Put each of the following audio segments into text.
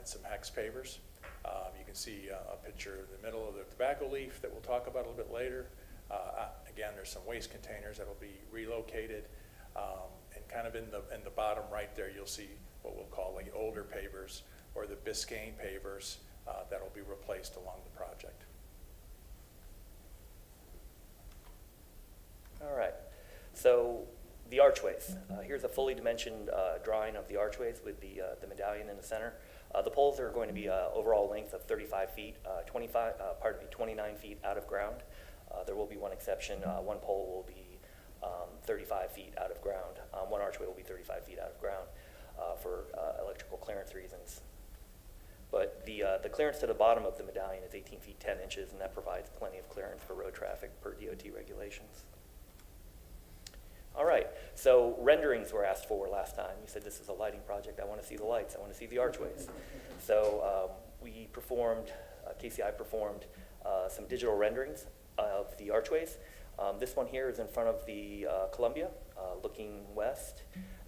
some hex pavers. You can see a picture in the middle of the tobacco leaf that we'll talk about a little bit later. Again, there's some waste containers that will be relocated. And kind of in the bottom right there, you'll see what we'll call like older pavers or the Biscayne pavers that will be replaced along the project. All right, so the archways. Here's a fully dimensioned drawing of the archways with the medallion in the center. The poles are going to be overall length of 35 feet, 29 feet out of ground. There will be one exception. One pole will be 35 feet out of ground. One archway will be 35 feet out of ground for electrical clearance reasons. But the clearance to the bottom of the medallion is 18 feet 10 inches, and that provides plenty of clearance for road traffic per DOT regulations. All right, so renderings were asked for last time. You said this is a lighting project. I want to see the lights. I want to see the archways. So we performed, KCI performed some digital renderings of the archways. This one here is in front of the Columbia, looking west.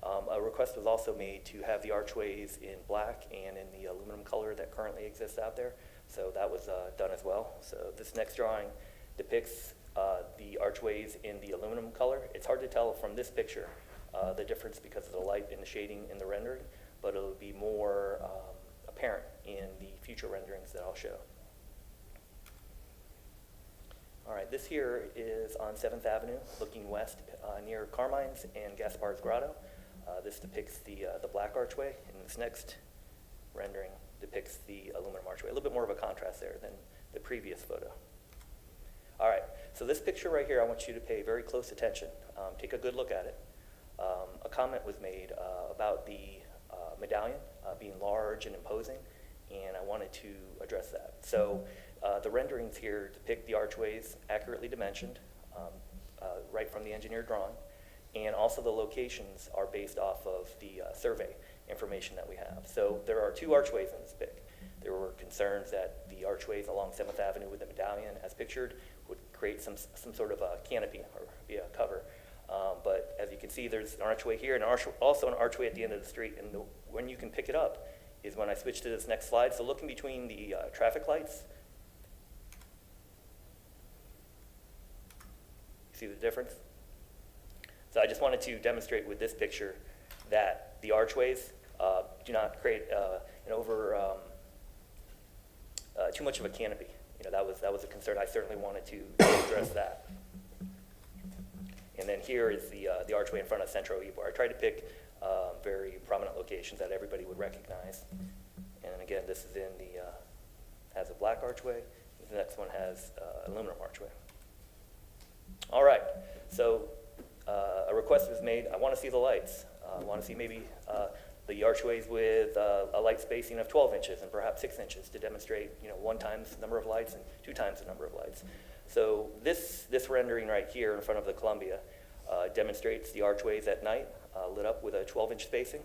A request was also made to have the archways in black and in the aluminum color that currently exists out there. So that was done as well. So this next drawing depicts the archways in the aluminum color. It's hard to tell from this picture the difference because of the light and the shading in the rendering, but it'll be more apparent in the future renderings that I'll show. All right, this here is on 7th Avenue, looking west near Carmine's and Gaspar's Grotto. This depicts the black archway, and this next rendering depicts the aluminum archway. A little bit more of a contrast there than the previous photo. All right, so this picture right here, I want you to pay very close attention. Take a good look at it. A comment was made about the medallion being large and imposing, and I wanted to address that. So the renderings here depict the archways accurately dimensioned, right from the engineered drawing, and also the locations are based off of the survey information that we have. So there are two archways in this pic. There were concerns that the archways along 7th Avenue with the medallion, as pictured, would create some sort of a canopy or be a cover. But as you can see, there's an archway here and also an archway at the end of the street. And when you can pick it up is when I switch to this next slide. So looking between the traffic lights, you see the difference? So I just wanted to demonstrate with this picture that the archways do not create too much of a canopy. You know, that was a concern. I certainly wanted to address that. And then here is the archway in front of Centro Ybor. I tried to pick very prominent locations that everybody would recognize. And again, this is has a black archway. The next one has aluminum archway. All right, so a request was made. I want to see the lights. I want to see maybe the archways with a light spacing of 12 inches and perhaps 6 inches to demonstrate, 1 times the number of lights and 2 times the number of lights. So this rendering right here in front of the Columbia demonstrates the archways at night lit up with a 12-inch spacing.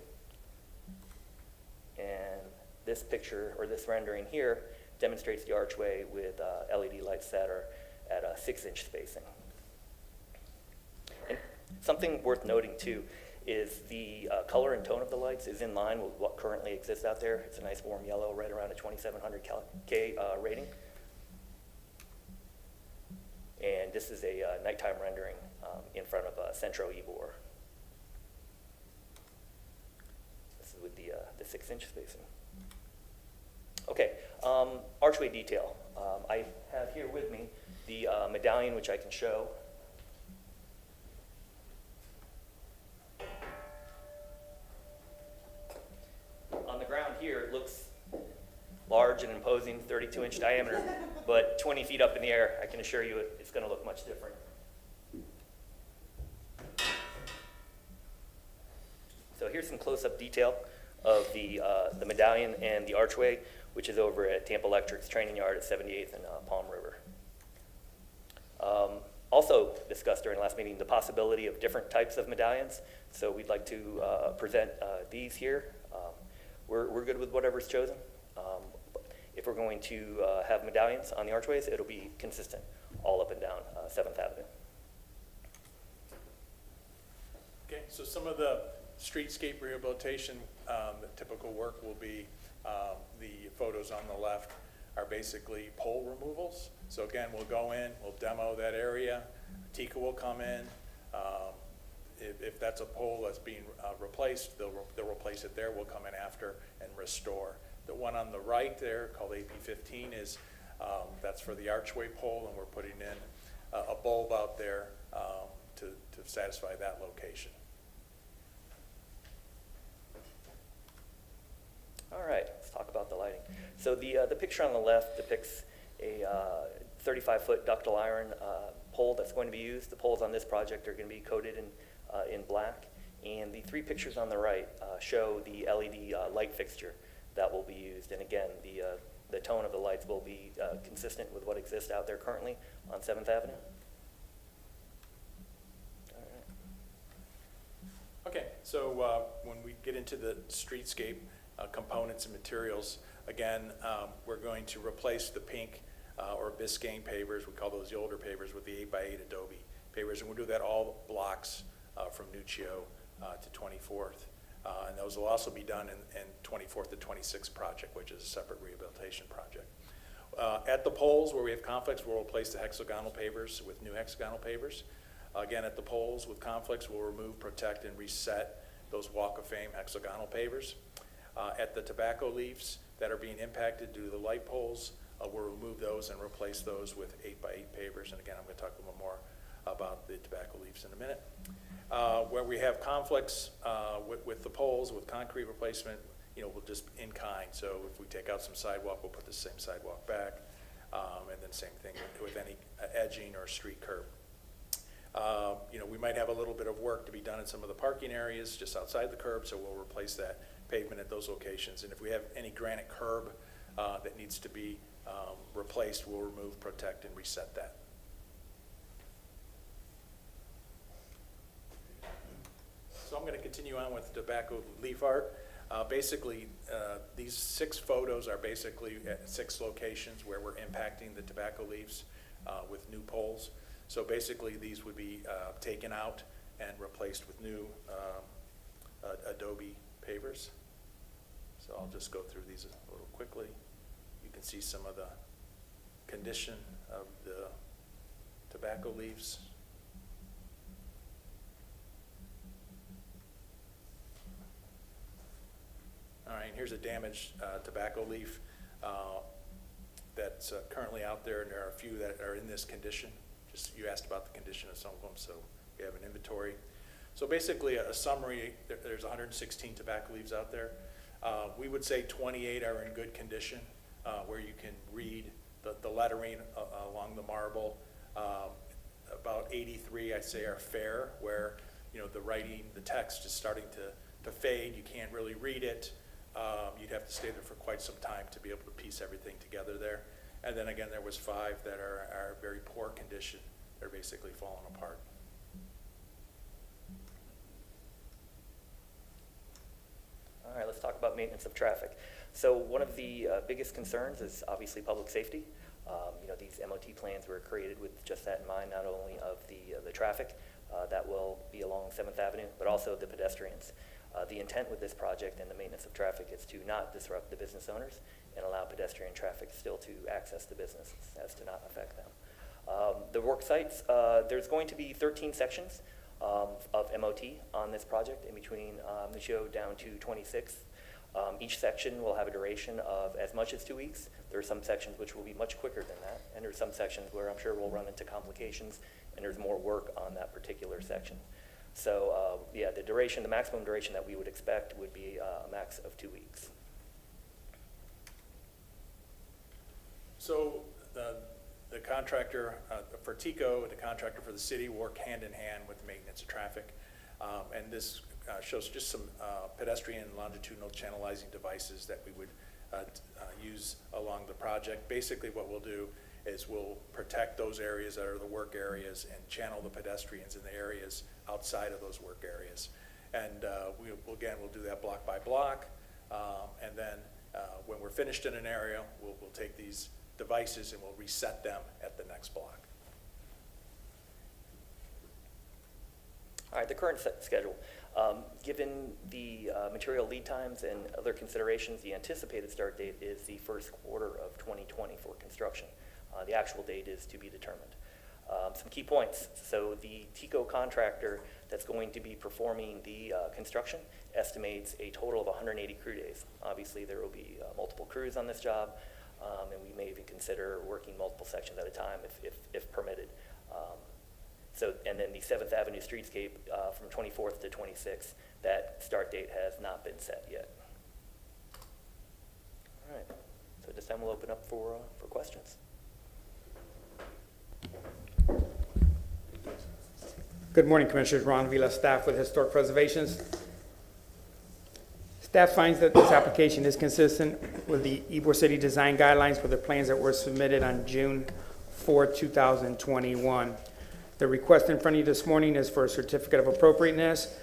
And this picture, or this rendering here, demonstrates the archway with LED lights that are at a 6-inch spacing. And something worth noting too is the color and tone of the lights is in line with what currently exists out there. It's a nice warm yellow, right around a 2700 K rating. And this is a nighttime rendering in front of Centro Ybor. This is with the 6-inch spacing. Okay, archway detail. I have here with me the medallion, which I can show. On the ground here, it looks large and imposing, 32-inch diameter, but 20 feet up in the air, I can assure you it's going to look much different. So here's some close-up detail of the medallion and the archway, which is over at Tampa Electric's training yard at 78th and Palm River. Also discussed during last meeting the possibility of different types of medallions. So we'd like to present these here. We're good with whatever's chosen. If we're going to have medallions on the archways, it'll be consistent all up and down 7th Avenue. Okay, so some of the streetscape rehabilitation, the typical work will be the photos on the left are basically pole removals. So again, we'll go in, we'll demo that area, TICA will come in. If that's a pole that's being replaced, they'll replace it there, we'll come in after and restore. The one on the right there, called AP15, is that's for the archway pole, and we're putting in a bulb out there to satisfy that location. All right, let's talk about the lighting. So the picture on the left depicts a 35-foot ductile iron pole that's going to be used. The poles on this project are going to be coated in black. And the three pictures on the right show the LED light fixture that will be used. And again, the tone of the lights will be consistent with what exists out there currently on 7th Avenue. All right. Okay, so when we get into the streetscape components and materials, again, we're going to replace the pink or Biscayne pavers, we call those the older pavers, with the 8x8 Adobe pavers, and we'll do that all blocks from Nuccio to 24th. And those will also be done in 24th to 26th project, which is a separate rehabilitation project. At the poles where we have conflicts, we'll replace the hexagonal pavers with new hexagonal pavers. Again, at the poles with conflicts, we'll remove, protect, and reset those Walk of Fame hexagonal pavers. At the tobacco leaves that are being impacted due to the light poles, we'll remove those and replace those with 8x8 pavers. And again, I'm going to talk a little more about the tobacco leaves in a minute. Where we have conflicts with the poles, with concrete replacement, we'll just in kind. So if we take out some sidewalk, we'll put the same sidewalk back. And then same thing with any edging or street curb. We might have a little bit of work to be done in some of the parking areas just outside the curb, so we'll replace that pavement at those locations. And if we have any granite curb that needs to be replaced, we'll remove, protect, and reset that. So I'm going to continue on with tobacco leaf art. Basically, these 6 photos are basically at 6 locations where we're impacting the tobacco leaves with new poles. So basically, these would be taken out and replaced with new Adobe pavers. So I'll just go through these a little quickly. You can see some of the condition of the tobacco leaves. All right, here's a damaged tobacco leaf that's currently out there, and there are a few that are in this condition. Just you asked about the condition of some of them, so we have an inventory. So basically, a summary, there's 116 tobacco leaves out there. We would say 28 are in good condition, where you can read the lettering along the marble. About 83, I'd say, are fair, where the writing, the text is starting to fade. You can't really read it. You'd have to stay there for quite some time to be able to piece everything together there. And then again, there was 5 that are very poor condition. They're basically falling apart. All right, let's talk about maintenance of traffic. So one of the biggest concerns is obviously public safety. These MOT plans were created with just that in mind, not only of the traffic that will be along 7th Avenue, but also the pedestrians. The intent with this project and the maintenance of traffic is to not disrupt the business owners and allow pedestrian traffic still to access the businesses as to not affect them. The work sites, there's going to be 13 sections of MOT on this project in between Nuccio down to 26th. Each section will have a duration of as much as 2 weeks. There are some sections which will be much quicker than that, and there are some sections where I'm sure we'll run into complications and there's more work on that particular section. So yeah, the maximum duration that we would expect would be a max of 2 weeks. So the contractor for TICO, the contractor for the city, work hand in hand with the maintenance of traffic. And this shows just some pedestrian longitudinal channelizing devices that we would use along the project. Basically what we'll do is we'll protect those areas that are the work areas and channel the pedestrians in the areas outside of those work areas. And we'll do that block by block. And then when we're finished in an area, we'll take these devices and we'll reset them at the next block. All right, the current schedule. Given the material lead times and other considerations, the anticipated start date is the first quarter of 2020 for construction. The actual date is to be determined. Some key points. So the TECO contractor that's going to be performing the construction estimates a total of 180 crew days. Obviously, there will be multiple crews on this job, and we may even consider working multiple sections at a time if permitted. And then the 7th Avenue streetscape from 24th to 26th, that start date has not been set yet. All right, so this time we'll open up for questions. Good morning, Commissioners. Ron Vila, staff with Historic Preservations. Staff finds that this application is consistent with the Ybor City Design Guidelines for the plans that were submitted on June 4, 2021. The request in front of you this morning is for a certificate of appropriateness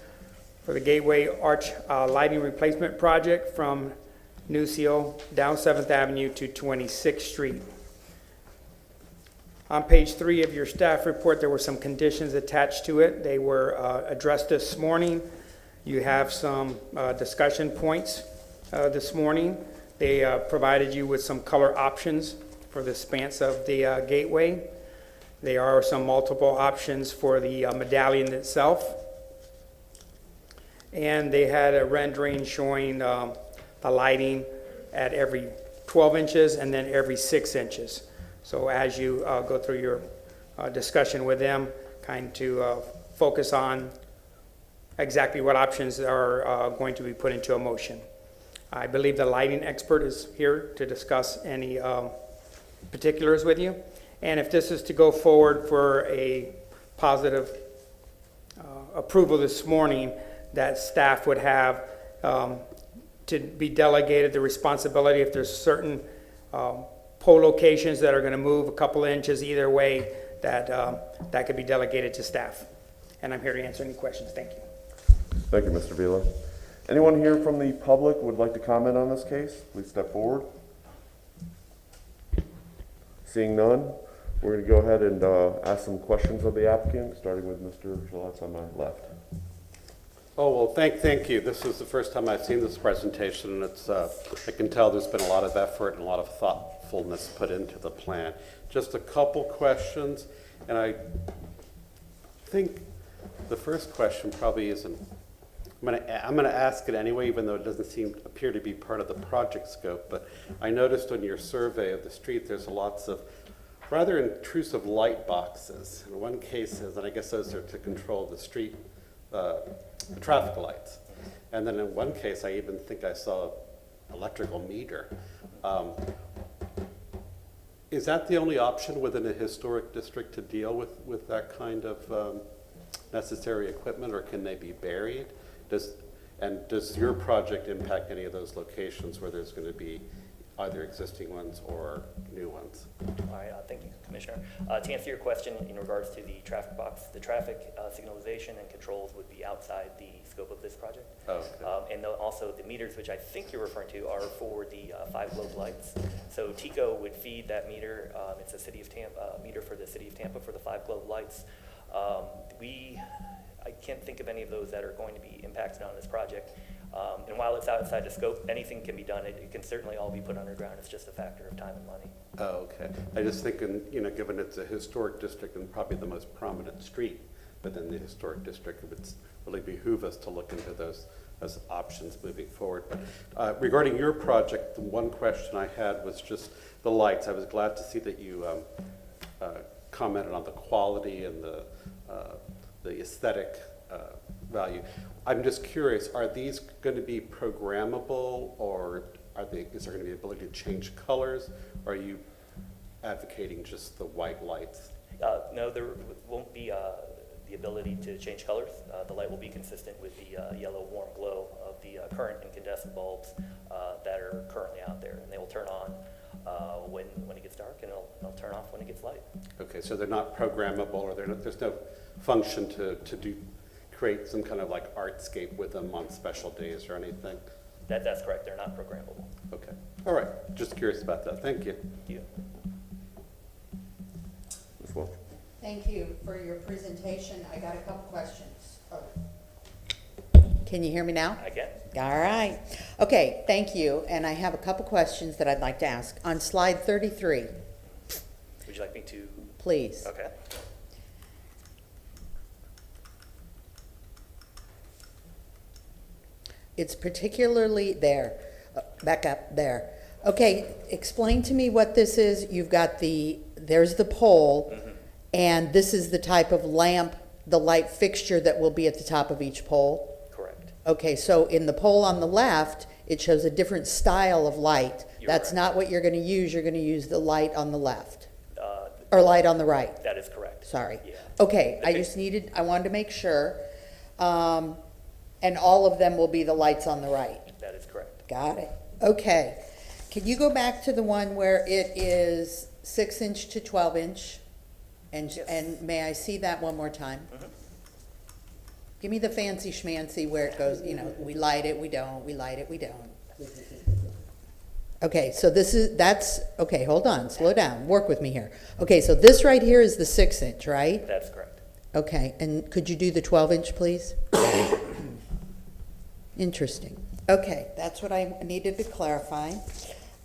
for the Gateway Arch Lighting Replacement Project from Nucio down 7th Avenue to 26th Street. On page 3 of your staff report, there were some conditions attached to it. They were addressed this morning. You have some discussion points this morning. They provided you with some color options for the spans of the gateway. There are some multiple options for the medallion itself. And they had a rendering showing the lighting at every 12 inches and then every 6 inches. So as you go through your discussion with them, kind to focus on exactly what options are going to be put into a motion. I believe the lighting expert is here to discuss any particulars with you. And if this is to go forward for a positive approval this morning, that staff would have to be delegated the responsibility if there's certain pole locations that are going to move a couple of inches either way, that could be delegated to staff. And I'm here to answer any questions. Thank you. Thank you, Mr. Vila. Anyone here from the public would like to comment on this case? Please step forward. Seeing none, we're going to go ahead and ask some questions of the applicant, starting with Mr. Gillette's on my left. Oh, well, thank you. This is the first time I've seen this presentation, and it's, I can tell there's been a lot of effort and a lot of thoughtfulness put into the plan. Just a couple questions, and I think the first question probably isn't, I'm gonna ask it anyway, even though it doesn't appear to be part of the project scope, but I noticed on your survey of the street, there's lots of rather intrusive light boxes. In one case, and I guess those are to control the street traffic lights. And then in one case, I even think I saw an electrical meter. Is that the only option within a historic district to deal with that kind of necessary equipment, or can they be buried? Does your project impact any of those locations where there's going to be either existing ones or new ones? All right, thank you, Commissioner. To answer your question in regards to the traffic box, the traffic signalization and controls would be outside the scope of this project. Oh, okay. And also the meters, which I think you're referring to, are for the 5 globe lights. So TECO would feed that meter. It's a City of Tampa meter for the City of Tampa for the 5 globe lights. I can't think of any of those that are going to be impacted on this project. And while it's outside the scope, anything can be done. It can certainly all be put underground. It's just a factor of time and money. Oh, okay. I just think, given it's a historic district and probably the most prominent street within the historic district, it would really behoove us to look into those as options moving forward. But regarding your project, the one question I had was just the lights. I was glad to see that you commented on the quality and the aesthetic value. I'm just curious, are these going to be programmable, or is there going to be the ability to change colors, or are you advocating just the white lights? No, there won't be the ability to change colors. The light will be consistent with the yellow warm glow of the current incandescent bulbs that are currently out there, and they will turn on when it gets dark, and they'll turn off when it gets light. Okay, so they're not programmable, or there's no function to create some kind of like artscape with them on special days or anything? That's correct. They're not programmable. Okay. All right. Just curious about that. Thank you. Thank you. Ms. Welch. Thank you for your presentation. I got a couple questions. Can you hear me now? Again, All right. Okay, thank you. And I have a couple questions that I'd like to ask. On slide 33, would you like me to? please. Okay. It's particularly there, back up there. Okay, explain to me what this is. You've got there's the pole, and this is the type of lamp, the light fixture that will be at the top of each pole? Correct. Okay, so in the pole on the left, it shows a different style of light. You're That's right. not what you're gonna use. You're gonna use the light on the left, Uh, or light on the right. That is correct. Sorry. Yeah. Okay, I Okay. just I wanted to make sure. And all of them will be the lights on the right. That is correct. Got it. Okay. Can you go back to the one where it is 6-inch to 12-inch? Yes. And may I see that one more time? Mhm. Give me the fancy schmancy where it goes, we light it, we don't, we light it, we don't. Okay, so okay, hold on, slow down, work with me here. Okay, so this right here is the 6-inch, right? That's correct. Okay, and could you do the 12-inch, please? Interesting. Okay, that's what I needed to clarify.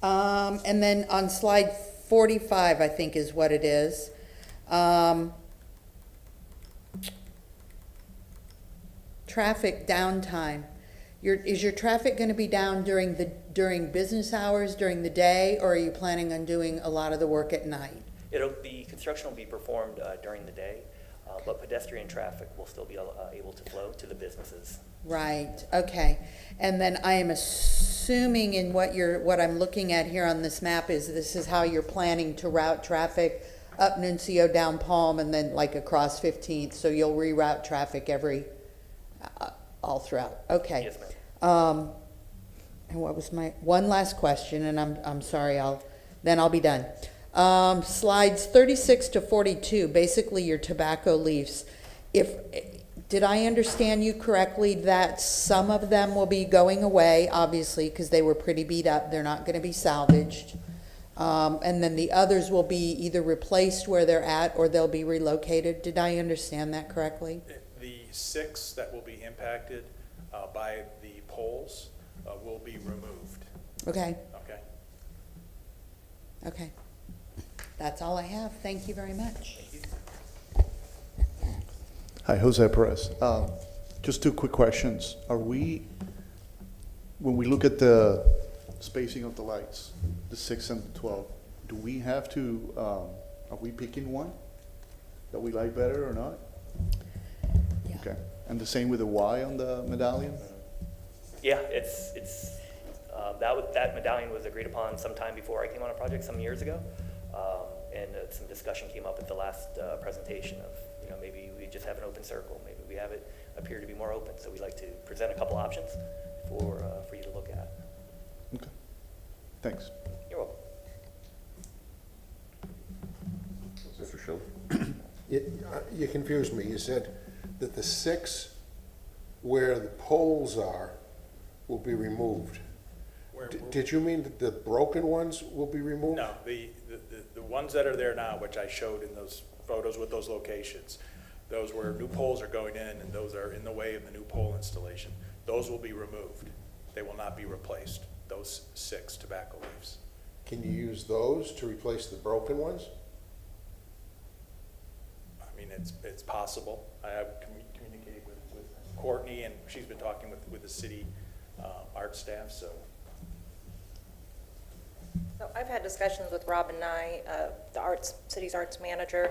And then on slide 45, I think is what it is. Traffic downtime. Is your traffic going to be down during business hours, during the day, or are you planning on doing a lot of the work at night? Construction will be performed during the day, but pedestrian traffic will still be able to flow to the businesses. Right, okay. And then I am assuming in what I'm looking at here on this map this is how you're planning to route traffic up Nuncio, down Palm, and then like across 15th, so you'll reroute traffic all throughout, okay. Yes, ma'am. And what was one last question, and I'm sorry, then I'll be done. Slides 36 to 42, basically your tobacco leaves. Did I understand you correctly that some of them will be going away, obviously, because they were pretty beat up, they're not gonna be salvaged? And then the others will be either replaced where they're at or they'll be relocated? Did I understand that correctly? The 6 that will be impacted by the poles will be removed, Okay, okay? okay. That's all I have. Thank you very much. Hi, Jose Perez. Just two quick questions. When we look at the spacing of the lights, the 6 and the 12, do we have to, are we picking one that we like better or not? Yeah. Okay. And the same with the Y on the medallion? Yeah, that medallion was agreed upon sometime before I came on a project some years ago. And some discussion came up at the last presentation of, maybe we just have an open circle, maybe we have it appear to be more open. So we'd like to present a couple options for you to look at. Okay. Thanks. You're welcome. Mr. Schiller? You confused me. You said that the 6 where the poles are will be removed. Did you mean that the broken ones will be removed? No, the ones that are there now, which I showed in those photos with those locations, those where new poles are going in and those are in the way of the new pole installation, those will be removed. They will not be replaced, those 6 tobacco leaves. Can you use those to replace the broken ones? I mean, it's possible. I have communicated with Courtney, and she's been talking with the city art staff, so. So I've had discussions with Robin Nye, the city's arts manager,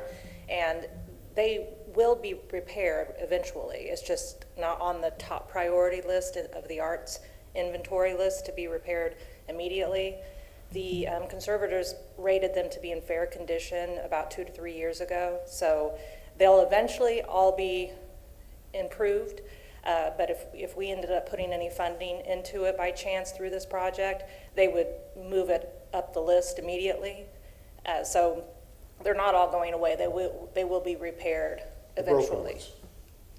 and they will be repaired eventually. It's just not on the top priority list of the arts inventory list to be repaired immediately. The conservators rated them to be in fair condition about 2 to 3 years ago, so they'll eventually all be improved. But if we ended up putting any funding into it by chance through this project, they would move it up the list immediately. So they're not all going away. They will be repaired The broken eventually. ones.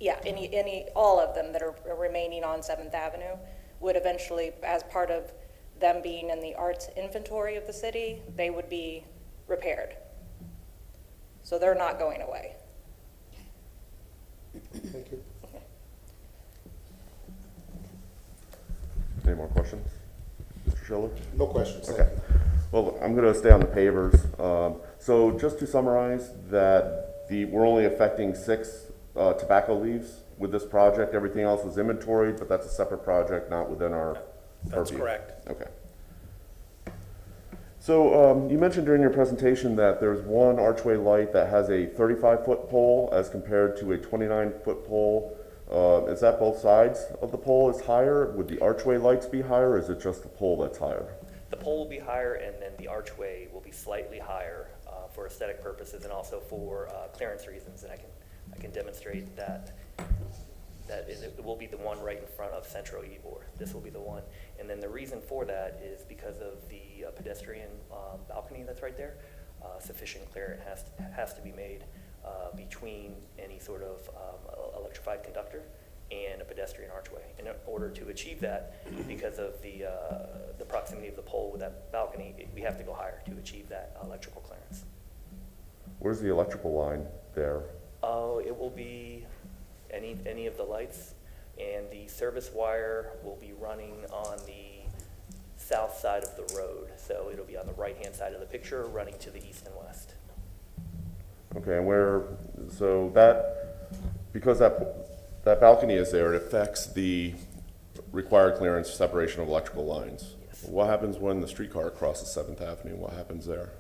Yeah, all of them that are remaining on 7th Avenue would eventually, as part of them being in the arts inventory of the city, they would be repaired. So they're not going away. Thank you. Any more questions? Mr. Schiller? No questions, thank Okay. you. Well, I'm going to stay on the pavers. So just to summarize, that we're only affecting 6 tobacco leaves with this project. Everything else was inventoried, but that's a separate project, not within our That's purview. correct. Okay. So you mentioned during your presentation that there's one archway light that has a 35-foot pole as compared to a 29-foot pole. Is that both sides of the pole is higher? Would the archway lights be higher, or is it just the pole that's higher? The pole will be higher, and then the archway will be slightly higher for aesthetic purposes and also for clearance reasons. And I can demonstrate that it will be the one right in front of Centro Ybor. This will be the one. And then the reason for that is because of the pedestrian balcony that's right there. Sufficient clearance has to be made between any sort of electrified conductor and a pedestrian archway. In order to achieve that, because of the proximity of the pole with that balcony, we have to go higher to achieve that electrical clearance. Where's the electrical line there? Oh, it will be any of the lights, and the service wire will be running on the south side of the road. So it'll be on the right-hand side of the picture, running to the east and west. Okay, and so because that balcony is there, it affects the required clearance separation of electrical lines. Yes. What happens when the streetcar crosses 7th Avenue? What happens there?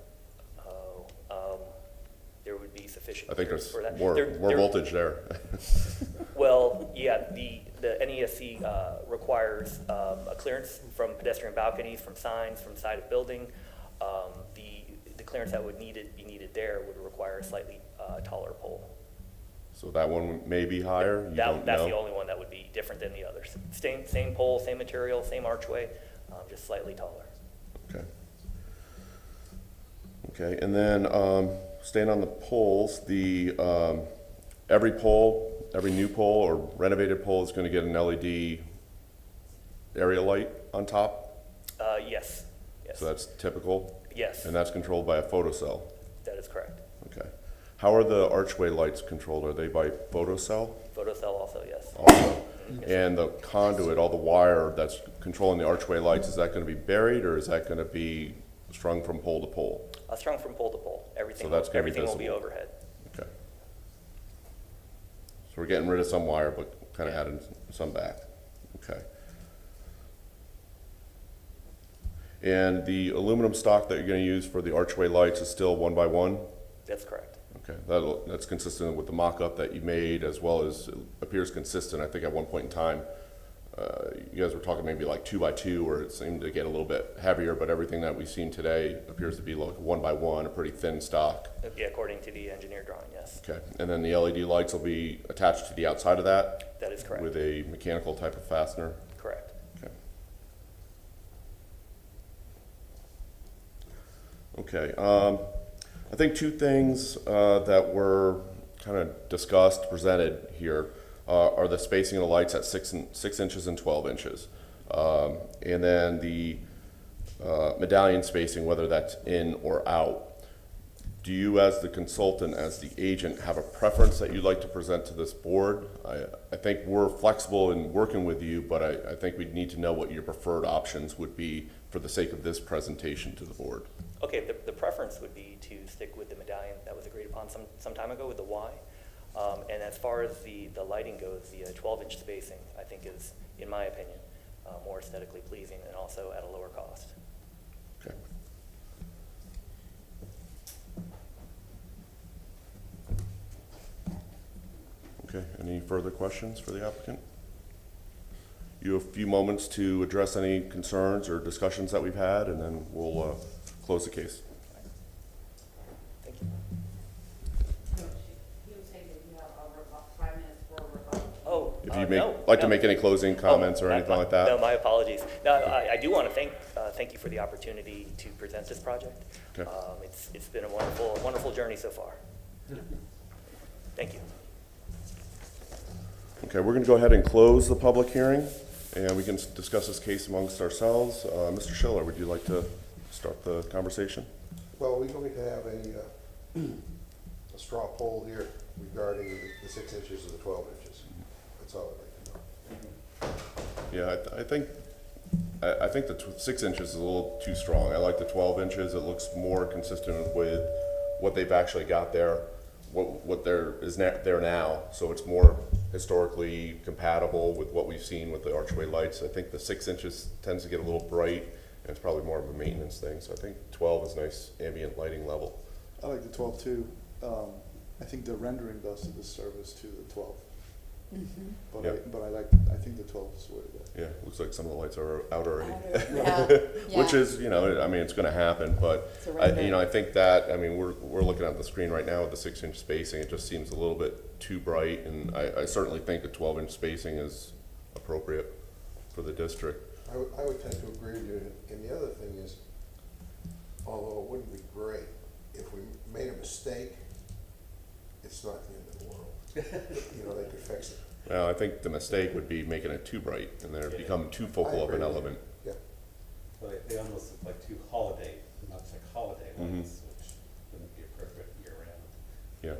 There would be sufficient I think clearance there's for that. more There- voltage there. Well, yeah, the NESC requires a clearance from pedestrian balconies, from signs, from side of building. The clearance that would be needed there would require a slightly taller pole. So that one may be higher? You don't That's know? the only one that would be different than the others. Same pole, same material, same archway, just slightly taller. Okay. Okay, and then staying on the poles, every new pole or renovated pole is going to get an LED area light on top? Yes, yes, So that's typical? yes, And that's controlled by a photocell? that is correct. Okay. How are the archway lights controlled? Are they by photocell Photocell also, yes. also? And the conduit, all the wire that's controlling the archway lights, is that going to be buried, or is that going to be strung from pole to pole? Strung from pole to pole. Everything, that's gonna be everything will be visible. overhead. Okay. So we're getting rid of some wire, but kind of Yeah. adding some back. Okay. And the aluminum stock that you're going to use for the archway lights is still 1x1? That's correct. Okay, that's consistent with the mock-up that you made, as well as it appears consistent. I think at one point in time, you guys were talking maybe like 2x2, where it seemed to get a little bit heavier, but everything that we've seen today appears to be like 1x1, a pretty thin stock. Yeah, according to the engineer drawing, yes. Okay, and then the LED lights will be attached to the outside of that? That is correct. With a mechanical type of fastener? Correct. Okay. Okay, I think two things that were kind of discussed, presented here, are the spacing of the lights at 6 inches and 12 inches. And then the medallion spacing, whether that's in or out. Do you, as the consultant, as the agent, have a preference that you'd like to present to this board? I think we're flexible in working with you, but I think we'd need to know what your preferred options would be for the sake of this presentation to the board. Okay, the preference would be to stick with the medallion that was agreed upon some time ago with the Y. And as far as the lighting goes, the 12-inch spacing, I think is, in my opinion, more aesthetically pleasing and also at a lower cost. Okay. Okay, any further questions for the applicant? You have a few moments to address any concerns or discussions that we've had, and then we'll close the case. Thank you. He was saying that you have over 5 minutes for a rebuttal. Oh, If you no, like to no. make any closing comments or anything like that? No, my apologies. No, I do want to thank you for the opportunity to present this project. Okay. It's been a wonderful journey so far. Thank you. Okay, we're going to go ahead and close the public hearing, and we can discuss this case amongst ourselves. Mr. Schiller, would you like to start the conversation? Well, we're going to have a straw poll here regarding the 6 inches or the 12 inches. That's all I'd like to know. Yeah, I think I think the 6 inches is a little too strong. I like the 12 inches. It looks more consistent with what they've actually got there, what there is there now. So it's more historically compatible with what we've seen with the archway lights. I think the 6 inches tends to get a little bright, and it's probably more of a maintenance thing. So I think 12 is nice ambient lighting level. I like the 12 too. I think the rendering does a disservice to the 12. But Yeah. I think the 12 is the way to go. Yeah, looks like some of the lights are out already. Yeah, Which yeah. is, I mean, it's gonna happen, but, It's a rendering. I think that, I mean, we're looking at the screen right now with the 6-inch spacing, it just seems a little bit too bright, and I certainly think the 12-inch spacing is appropriate for the district. I would tend to agree with you, and the other thing is, although it wouldn't be great, if we made a mistake, it's not the end of the world. They could fix it. Well, I think the mistake would be making it too bright, and then it become too focal of an element. Yeah. Well, they almost look like two holiday, not like holiday lights, which wouldn't be appropriate year-round. Yeah.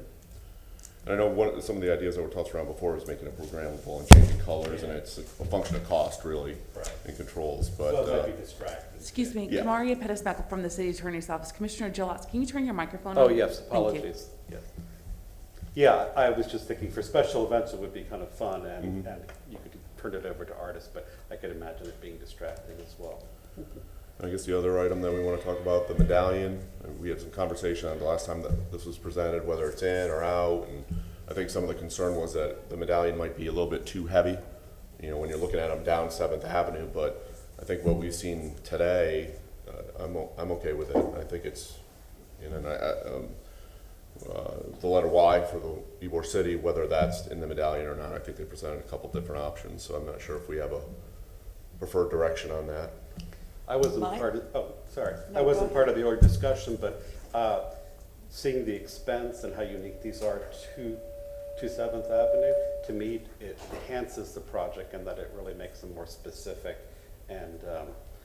And I know some of the ideas that were tossed around before is making it programmable and changing colors, and it's a function of cost, really, Right. and controls, but. So it might be distracting. Excuse me, Yeah. Kamaria Pettis-Beckle from the City Attorney's Office. Commissioner Gillots, can you turn your microphone on? Oh, yes, Thank you. apologies, yes. Yeah, I was just thinking for special events, it would be kind of fun, and you could turn it over to artists, but I could imagine it being distracting as well. I guess the other item that we want to talk about, the medallion, we had some conversation on the last time that this was presented, whether it's in or out, and I think some of the concern was that the medallion might be a little bit too heavy, when you're looking at them down 7th Avenue, but I think what we've seen today, I'm okay with it. I think it's, the letter Y for the Ybor City, whether that's in the medallion or not, I think they presented a couple different options, so I'm not sure if we have a preferred direction on that. I wasn't Mike? part of, sorry. No, I go wasn't ahead. part of the org discussion, but seeing the expense and how unique these are to 7th Avenue, to me, it enhances the project and that it really makes them more specific and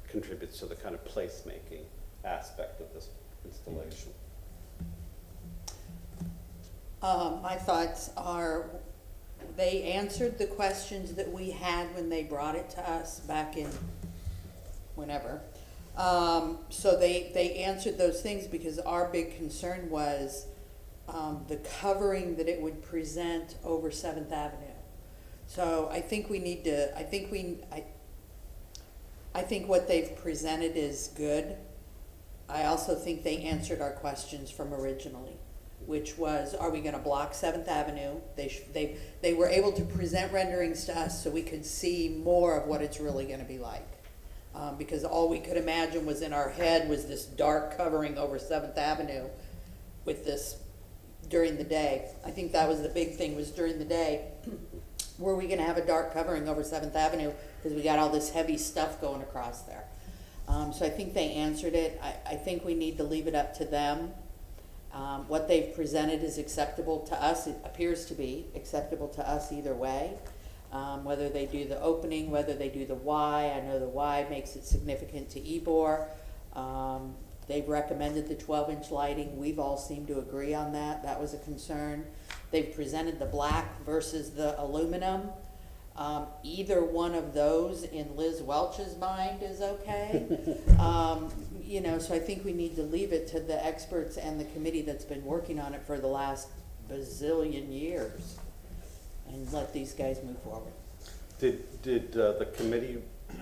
contributes to the kind of placemaking aspect of this installation. My thoughts are, they answered the questions that we had when they brought it to us back in whenever. So they answered those things because our big concern was the covering that it would present over 7th Avenue. So I think we need to, I think what they've presented is good. I also think they answered our questions from originally, which was, are we gonna block 7th Avenue? They were able to present renderings to us so we could see more of what it's really gonna be like. Because all we could imagine was in our head was this dark covering over 7th Avenue with this during the day. I think that was the big thing, was during the day, were we gonna have a dark covering over 7th Avenue? Because we got all this heavy stuff going across there. So I think they answered it. I think we need to leave it up to them. What they've presented is acceptable to us. It appears to be acceptable to us either way. Whether they do the opening, whether they do the Y. I know the Y makes it significant to Ybor. They've recommended the 12-inch lighting. We've all seemed to agree on that. That was a concern. They've presented the black versus the aluminum. Either one of those in Liz Welch's mind is okay. So I think we need to leave it to the experts and the committee that's been working on it for the last bazillion years and let these guys move forward. Did the committee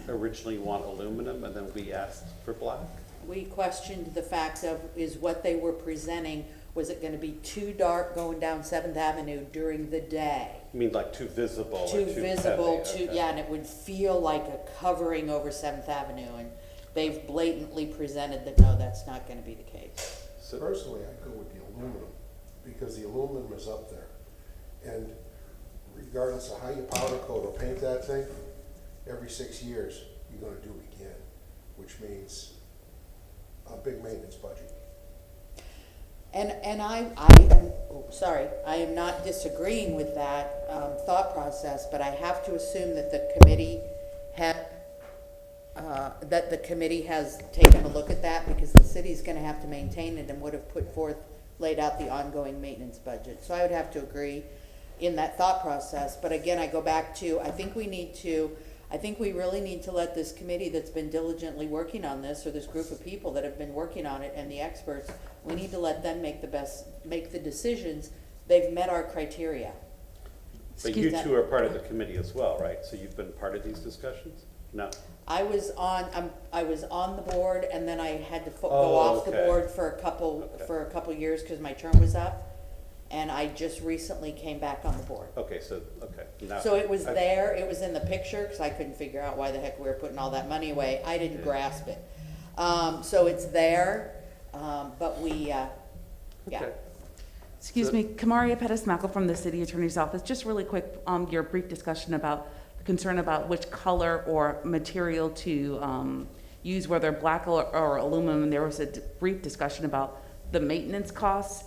originally want aluminum and then we asked for black? We questioned the fact of, is what they were presenting, was it gonna be too dark going down 7th Avenue during the day? You mean like too visible or Too too visible, heavy? Okay. yeah, and it would feel like a covering over 7th Avenue, and they've blatantly presented that, no, that's not gonna be the case. So- Personally, I'd go with the aluminum, because the aluminum is up there. And regardless of how you powder coat or paint that thing, every 6 years, you're gonna do it again, which means a big maintenance budget. And I am not disagreeing with that thought process, but I have to assume that the committee has taken a look at that, because the city's gonna have to maintain it and would have laid out the ongoing maintenance budget. So I would have to agree in that thought process, but again, I go back to, I think we need to, I think we really need to let this committee that's been diligently working on this, or this group of people that have been working on it, and the experts, we need to let them make the decisions. They've met our criteria. But you two are part of the committee as well, right? So you've been part of these discussions? No? I was on the board, and then I had to go Oh, off the okay. board for a couple years because my term was up, and I just recently came back on the board. Okay, now. So it was there, it was in the picture, because I couldn't figure out why the heck we were putting all that money away. I didn't grasp it. So it's there, but we, yeah. Okay. Excuse me, Kamaria Pettis-Mackel from the City Attorney's Office. Just really quick, your brief discussion about the concern about which color or material to use, whether black or aluminum. There was a brief discussion about the maintenance costs.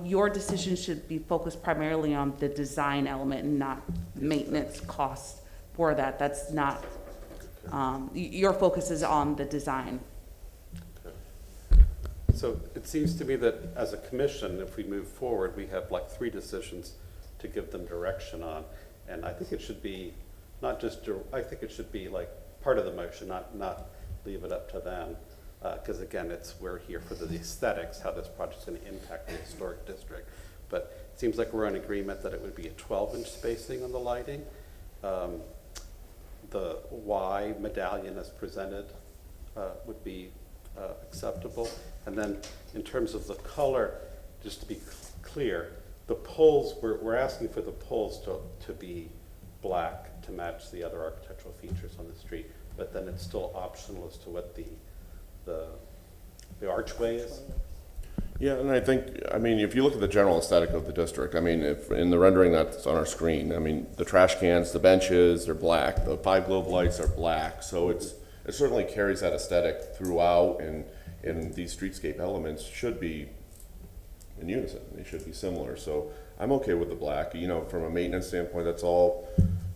Your decision should be focused primarily on the design element and not maintenance costs for that. That's not, your focus is on the design. So it seems to me that as a commission, if we move forward, we have like 3 decisions to give them direction on. And I think it should be not just, I think it should be like part of the motion, not leave it up to them. Because again, we're here for the aesthetics, how this project's going to impact the historic district. But it seems like we're in agreement that it would be a 12-inch spacing on the lighting. The Y medallion as presented would be acceptable. And then in terms of the color, just to be clear, the poles, we're asking for the poles to be black to match the other architectural features on the street, but then it's still optional as to what the archway is. Yeah, and I think, I mean, if you look at the general aesthetic of the district, I mean, if in the rendering that's on our screen, I mean, the trash cans, the benches, they're black, the 5 globe lights are black, so it certainly carries that aesthetic throughout, and these streetscape elements should be in unison, they should be similar, so I'm okay with the black. You know, from a maintenance standpoint, that's all,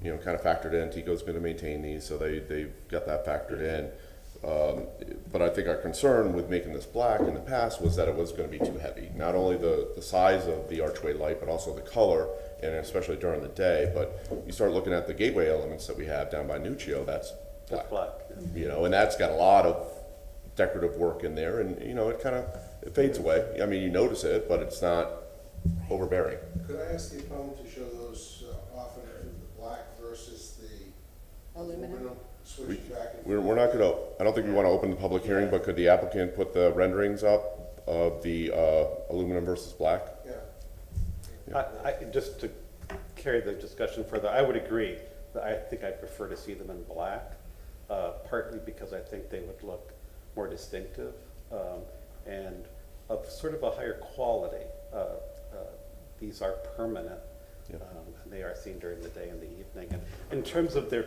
you know, kind of factored in. Tico's going to maintain these, so they've got that factored in. But I think our concern with making this black in the past was that it was going to be too heavy. Not only the size of the archway light, but also the color, and especially during the day. But you start looking at the gateway elements that we have down by Nuccio, that's black. That's black. Yeah. You know, and that's got a lot of decorative work in there, and you know, it fades away. I mean, you notice it, but it's not overbearing. Could I ask the opponent to show those often to the black versus the aluminum? Switch back and We're not gonna, I don't think we want to open the public hearing, but could the applicant put the renderings up of the aluminum versus black? Yeah. Just to carry the discussion further, I would agree that I think I'd prefer to see them in black, partly because I think they would look more distinctive and of sort of a higher quality. These are permanent, Yeah. and they are seen during the day and the evening. And in terms of their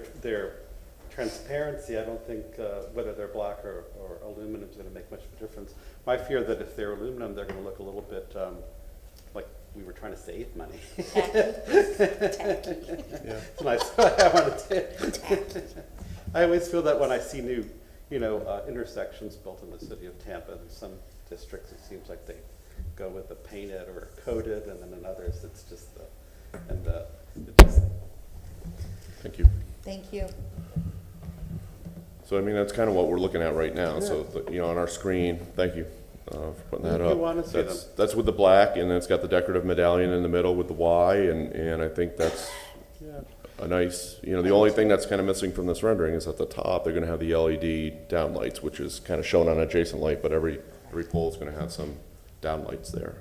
transparency, I don't think whether they're black or aluminum is going to make much of a difference. My fear that if they're aluminum, they're going to look a little bit like we were trying to save money. Yeah. Nice. I wanted to. I always feel that when I see new, intersections built in the city of Tampa, in some districts it seems like they go with the painted or coated, and then in others it's just Thank you. Thank you. So I mean, that's kind of what we're looking at right now. So, on our screen, thank you for putting that up. You want to see them. That's with the black, and then it's got the decorative medallion in the middle with the Y, and I think that's a nice, the only thing that's kind of missing from this rendering is at the top, they're gonna have the LED downlights, which is kind of shown on adjacent light, but every pole is gonna have some downlights there.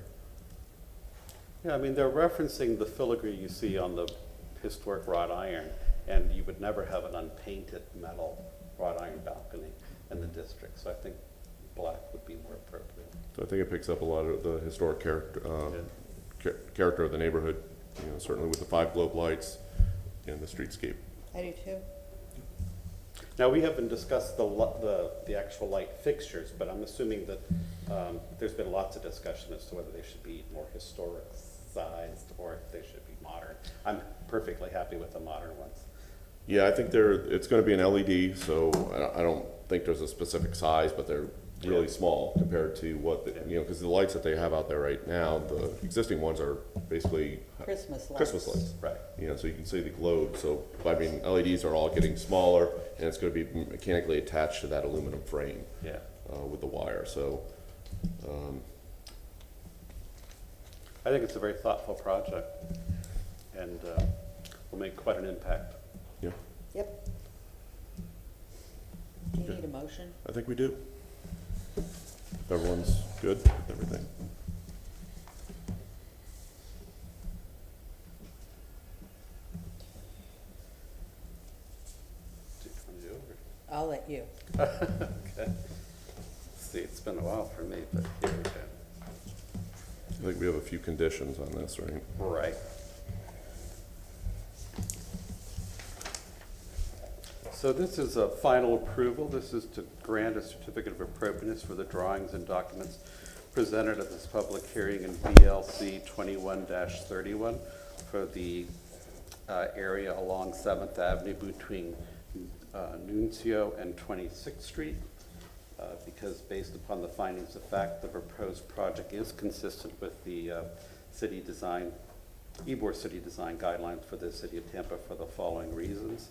Yeah, I mean, they're referencing the filigree you see on the historic wrought iron, and you would never have an unpainted metal wrought iron balcony in the district, so I think black would be more appropriate. So I think it picks up a lot of the historic character of the neighborhood, certainly with the 5 globe lights and the streetscape. I do too. Now, we haven't discussed the actual light fixtures, but I'm assuming that there's been lots of discussion as to whether they should be more historic sized or if they should be modern. I'm perfectly happy with the modern ones. Yeah, I think it's going to be an LED, so I don't think there's a specific size, but they're really small compared to what, because the lights that they have out there right now, the existing ones are basically Christmas lights. Christmas lights. Right. So you can see the globe. So, I mean, LEDs are all getting smaller, and it's going to be mechanically attached to that aluminum frame Yeah. with the wire. So, I think it's a very thoughtful project and will make quite an impact. yeah, Yep. Do you need a motion? I think we do. If everyone's good with everything. I'll let you. Okay. See, it's been a while for me, but here we go. I think we have a few conditions on this, right? Right. So this is a final approval. This is to grant a certificate of appropriateness for the drawings and documents presented at this public hearing in BLC 21-31 for the area along 7th Avenue between Nuncio and 26th Street. Because based upon the findings of fact, the proposed project is consistent with the city design, Ybor City Design Guidelines for the City of Tampa for the following reasons: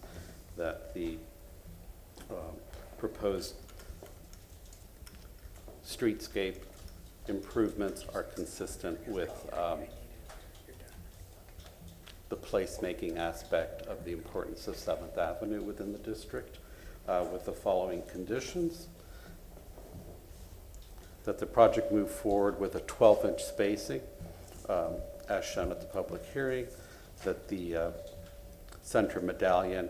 that the proposed streetscape improvements are consistent with the placemaking aspect of the importance of 7th Avenue within the district, with the following conditions: that the project move forward with a 12-inch spacing, as shown at the public hearing, that the center medallion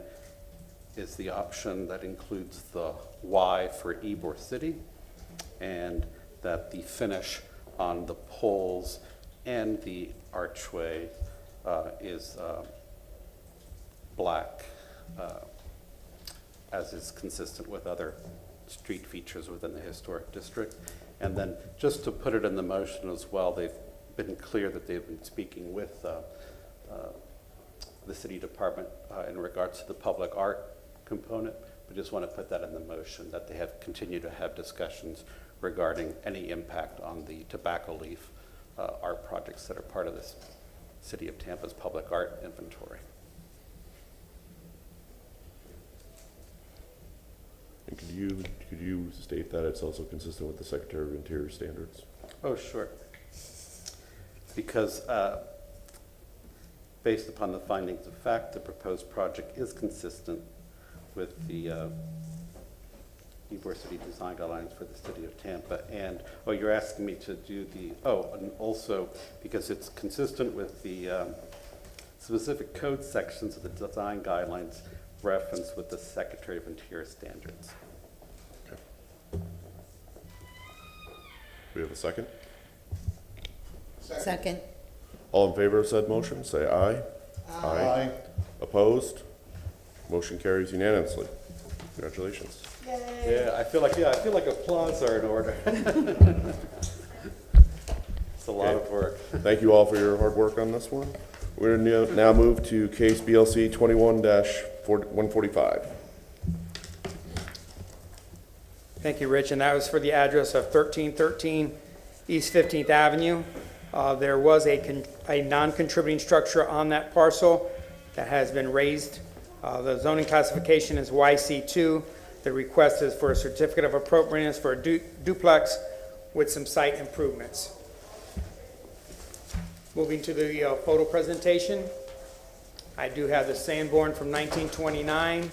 is the option that includes the Y for Ybor City, and that the finish on the poles and the archway is black, as is consistent with other street features within the historic district. And then, just to put it in the motion as well, they've been clear that they've been speaking with the city department in regards to the public art component. We just want to put that in the motion, that they have continued to have discussions regarding any impact on the tobacco leaf art projects that are part of this City of Tampa's public art inventory. And could you state that it's also consistent with the Secretary of Interior standards? Oh, sure. Because based upon the findings of fact, the proposed project is consistent with the Ybor City Design Guidelines for the City of Tampa. And, oh, you're asking me to do the, and also because it's consistent with the specific code sections of the design guidelines referenced with the Secretary of Interior standards. Okay. We have a second? Second. All in favor of said motion, say aye. Aye. Opposed? Motion carries unanimously. Congratulations. Yeah, I feel like applause are in order. It's a lot of work. Thank you all for your hard work on this one. We're going to now move to case BLC 21-145. Thank you, Rich, and that was for the address of 1313 East 15th Avenue. There was a non-contributing structure on that parcel that has been raised. The zoning classification is YC2. The request is for a certificate of appropriateness for a duplex with some site improvements. Moving to the photo presentation, I do have the Sanborn from 1929.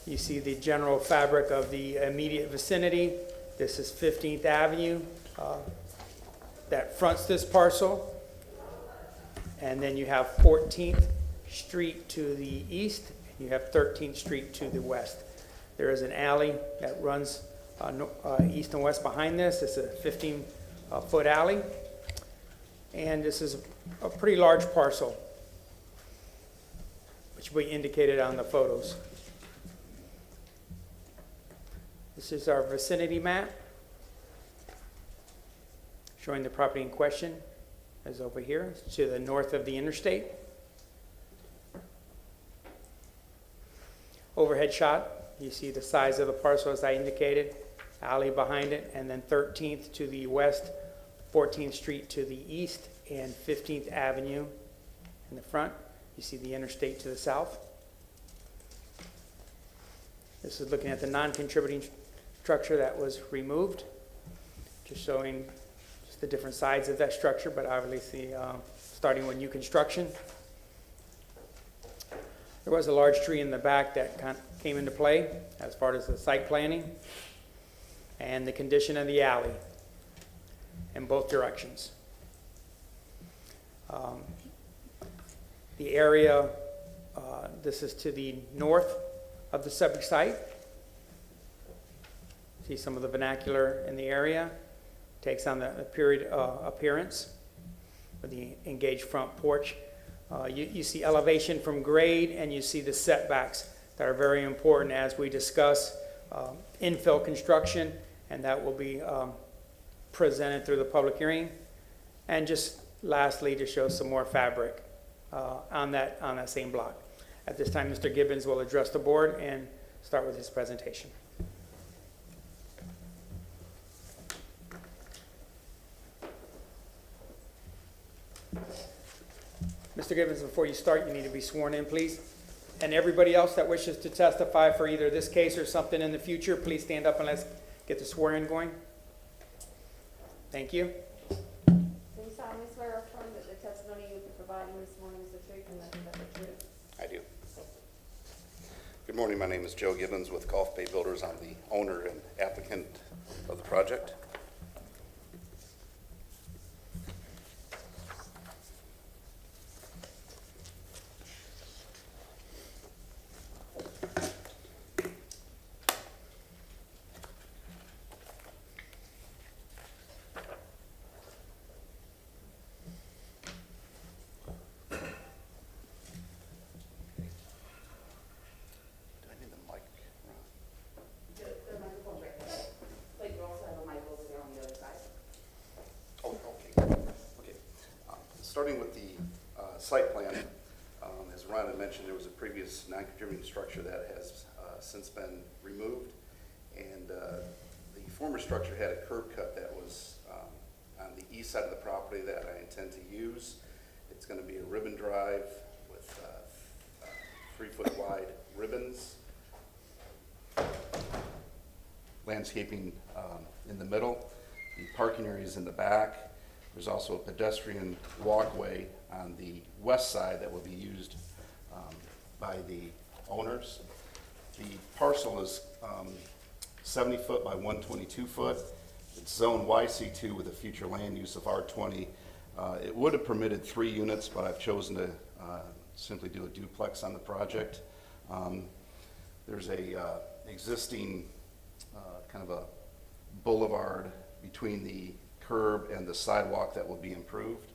You see the general fabric of the immediate vicinity. This is 15th Avenue that fronts this parcel. And then you have 14th Street to the east. You have 13th Street to the west. There is an alley that runs east and west behind this. It's a 15-foot alley. And this is a pretty large parcel, which we indicated on the photos. This is our vicinity map showing the property in question is over here to the north of the interstate. Overhead shot, you see the size of the parcel as I indicated. alley behind it, and then 13th to the west, 14th Street to the east, and 15th Avenue in the front. You see the interstate to the south. This is looking at the non-contributing structure that was removed, just showing just the different sides of that structure, but obviously starting with new construction. There was a large tree in the back that kind of came into play as far as the site planning and the condition of the alley in both directions. The area, this is to the north of the subject site. See some of the vernacular in the area. Takes on the period appearance with the engaged front porch. You see elevation from grade, and you see the setbacks that are very important as we discuss infill construction, and that will be presented through the public hearing. And just lastly, to show some more fabric on that same block. At this time, Mr. Gibbons will address the board and start with his presentation. Mr. Gibbons, before you start, you need to be sworn in, please. And everybody else that wishes to testify for either this case or something in the future, please stand up and let's get the swearing going. Thank you. Do you solemnly swear or affirm that the testimony you will be providing this morning is the truth and nothing but the truth? I do. Good morning, my name is Joe Gibbons with Gulf Bay Builders. I'm the owner and applicant of the project. Starting with the site plan, as Ron had mentioned, there was a previous non-contributing structure that has since been removed, and the former structure had a curb cut that was on the east side of the property that I intend to use. It's going to be a ribbon drive with 3-foot wide ribbons, landscaping in the middle, the parking areas in the back. There's also a pedestrian walkway on the west side that will be used by the owners. The parcel is 70 foot by 122 foot. It's zone YC2 with a future land use of R20. It would have permitted 3 units, but I've chosen to simply do a duplex on the project. There's a existing kind of a boulevard between the curb and the sidewalk that will be improved.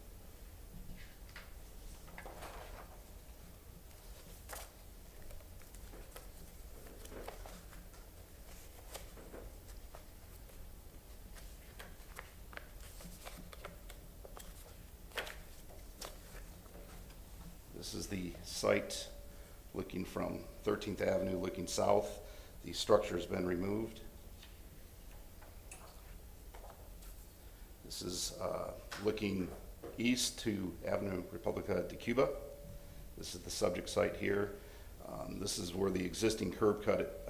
This is the site looking from 13th Avenue looking south. The structure has been removed. This is looking east to Avenue Republica de Cuba. This is the subject site here. This is where the existing curb cut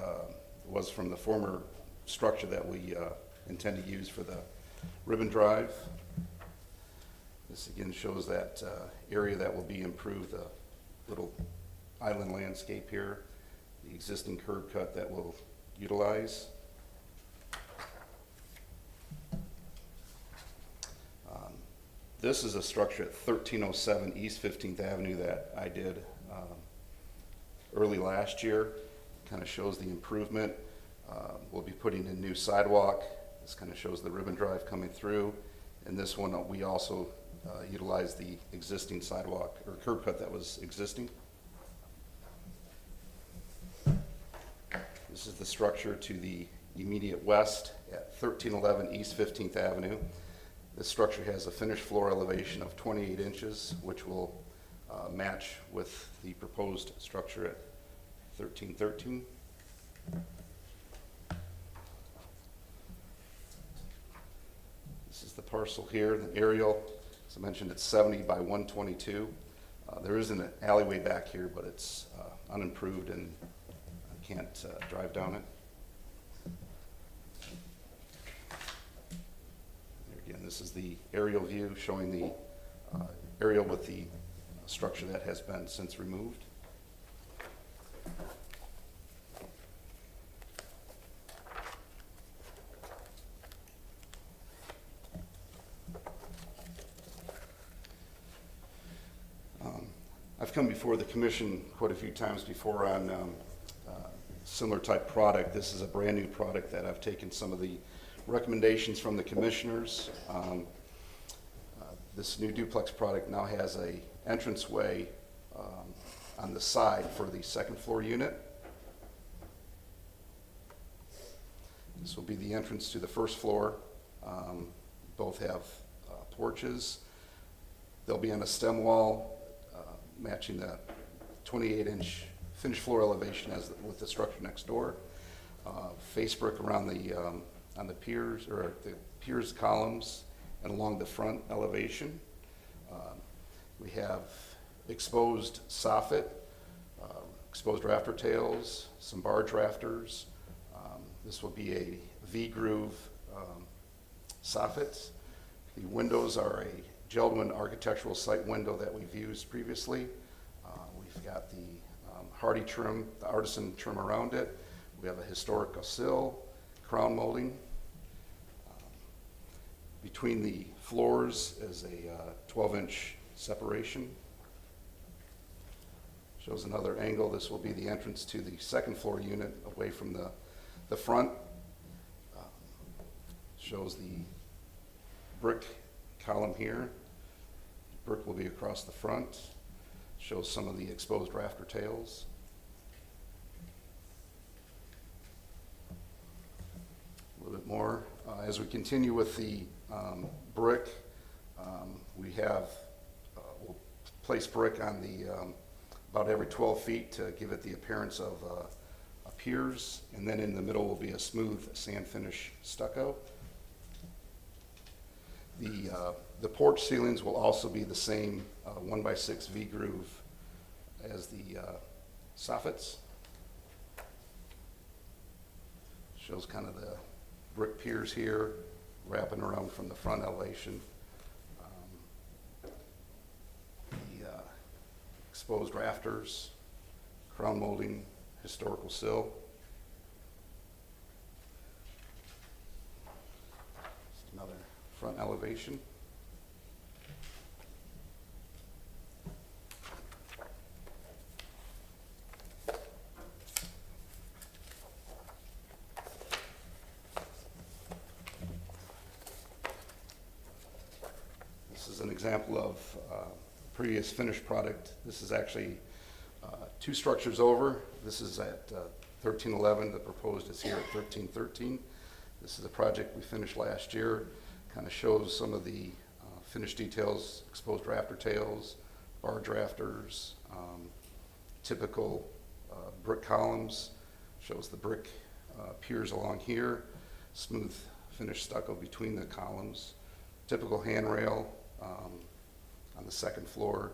was from the former structure that we intend to use for the ribbon drive. This again shows that area that will be improved, the little island landscape here, the existing curb cut that we'll utilize. This is a structure at 1307 East 15th Avenue that I did early last year. Kind of shows the improvement. We'll be putting in new sidewalk. This kind of shows the ribbon drive coming through. And this one, we also utilize the existing sidewalk or curb cut that was existing. This is the structure to the immediate west at 1311 East 15th Avenue. This structure has a finished floor elevation of 28 inches, which will match with the proposed structure at 1313. This is the parcel here, the aerial. As I mentioned, it's 70 by 122. There is an alleyway back here, but it's unimproved and I can't drive down it. There again, this is the aerial view showing the aerial with the structure that has been since removed. I've come before the commission quite a few times before on similar type product. This is a brand new product that I've taken some of the recommendations from the commissioners. This new duplex product now has a entranceway on the side for the second floor unit. This will be the entrance to the first floor. Both have porches. They'll be on a stem wall matching the 28-inch finished floor elevation with the structure next door. Face brick around the on the piers or the piers columns and along the front elevation. We have exposed soffit, exposed rafter tails, some barge rafters. This will be a V-groove soffit. The windows are a JELD-WIN architectural site window that we've used previously. We've got the hardy trim, the artisan trim around it. We have a historical sill, crown molding. Between the floors is a 12-inch separation. Shows another angle. This will be the entrance to the second floor unit away from the front. Shows the brick column here. Brick will be across the front. Shows some of the exposed rafter tails. A little bit more. As we continue with the brick, we have we'll place brick on the about every 12 feet to give it the appearance of piers, and then in the middle will be a smooth sand finish stucco. The porch ceilings will also be the same 1x6 V-groove as the soffits. Shows kind of the brick piers here, wrapping around from the front elevation. The exposed rafters, crown molding, historical sill. Just another front elevation. This is an example of previous finished product. This is actually 2 structures over. This is at 1311. The proposed is here at 1313. This is a project we finished last year. Kind of shows some of the finished details, exposed rafter tails, barge rafters, typical brick columns. Shows the brick piers along here, smooth finished stucco between the columns, typical handrail on the second floor.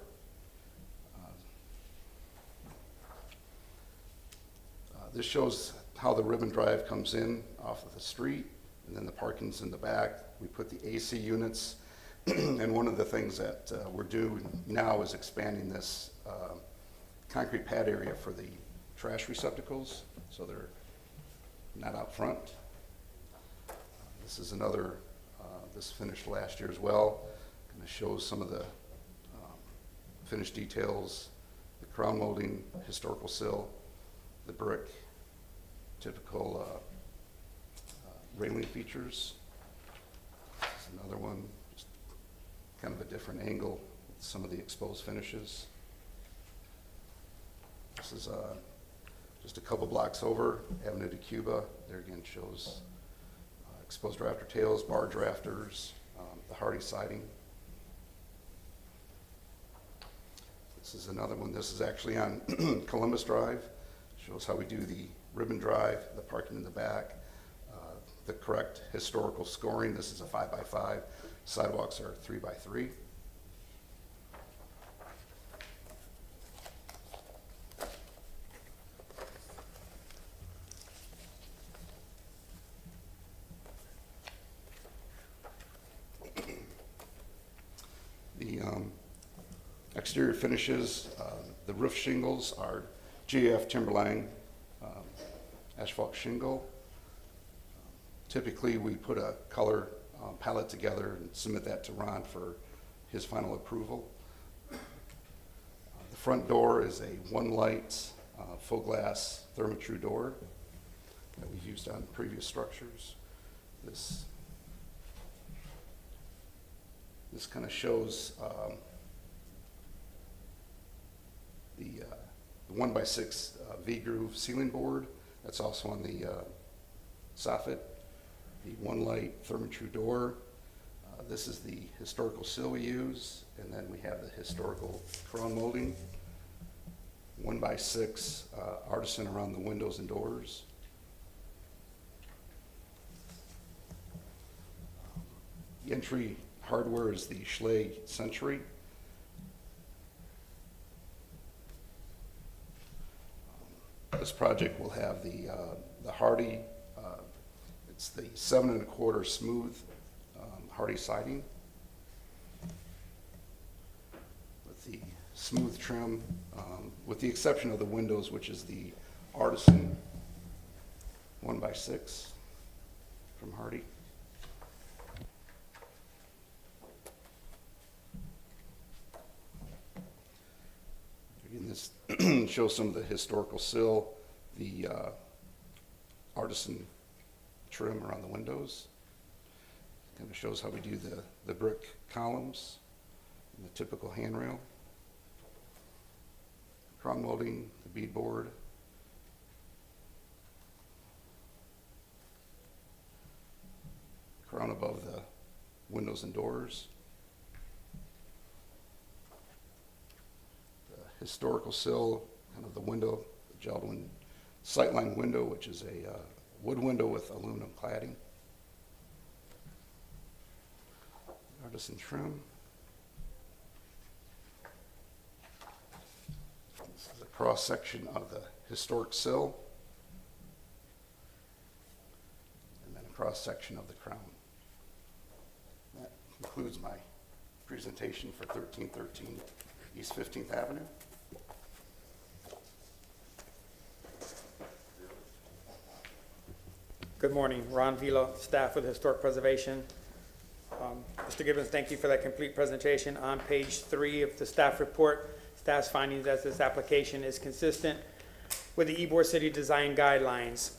This shows how the ribbon drive comes in off of the street, and then the parking's in the back. We put the AC units, and one of the things that we're doing now is expanding this concrete pad area for the trash receptacles, so they're not out front. This is another, this finished last year as well. Kind of shows some of the finished details, the crown molding, historical sill, the brick, typical railing features. This is another one, just kind of a different angle with some of the exposed finishes. This is just a couple blocks over, Avenue de Cuba. There again shows exposed rafter tails, barge rafters, the hardy siding. This is another one. This is actually on Columbus Drive. Shows how we do the ribbon drive, the parking in the back, the correct historical scoring. This is a 5x5. Sidewalks are 3x3. The exterior finishes, the roof shingles are GAF Timberline asphalt shingle. Typically, we put a color palette together and submit that to Ron for his final approval. The front door is a one-light, full glass Therma-Tru door that we've used on previous structures. This kind of shows the 1x6 V-groove ceiling board. That's also on the soffit. The one-light Therma-Tru door. This is the historical sill we use, and then we have the historical crown molding. 1x6 artisan around the windows and doors. The entry hardware is the Schley Century. This project will have the Hardie, it's the 7 1/4 smooth Hardie siding with the smooth trim, with the exception of the windows, which is the Artisan 1x6 from Hardie. Again, this shows some of the historical sill, the artisan trim around the windows. Kind of shows how we do the brick columns and the typical handrail. Crown molding, the beadboard. Crown above the windows and doors. Historical sill, kind of the window, the Jeld-Wen sightline window, which is a wood window with aluminum cladding. Artisan trim. This is a cross section of the historic sill, and then a cross section of the crown. That concludes my presentation for 1313 East 15th Avenue. Good morning, Ron Vila, staff with Historic Preservation. Mr. Gibbons, thank you for that complete presentation. On page 3 of the staff report, staff's findings as this application is consistent with the Ybor City Design Guidelines.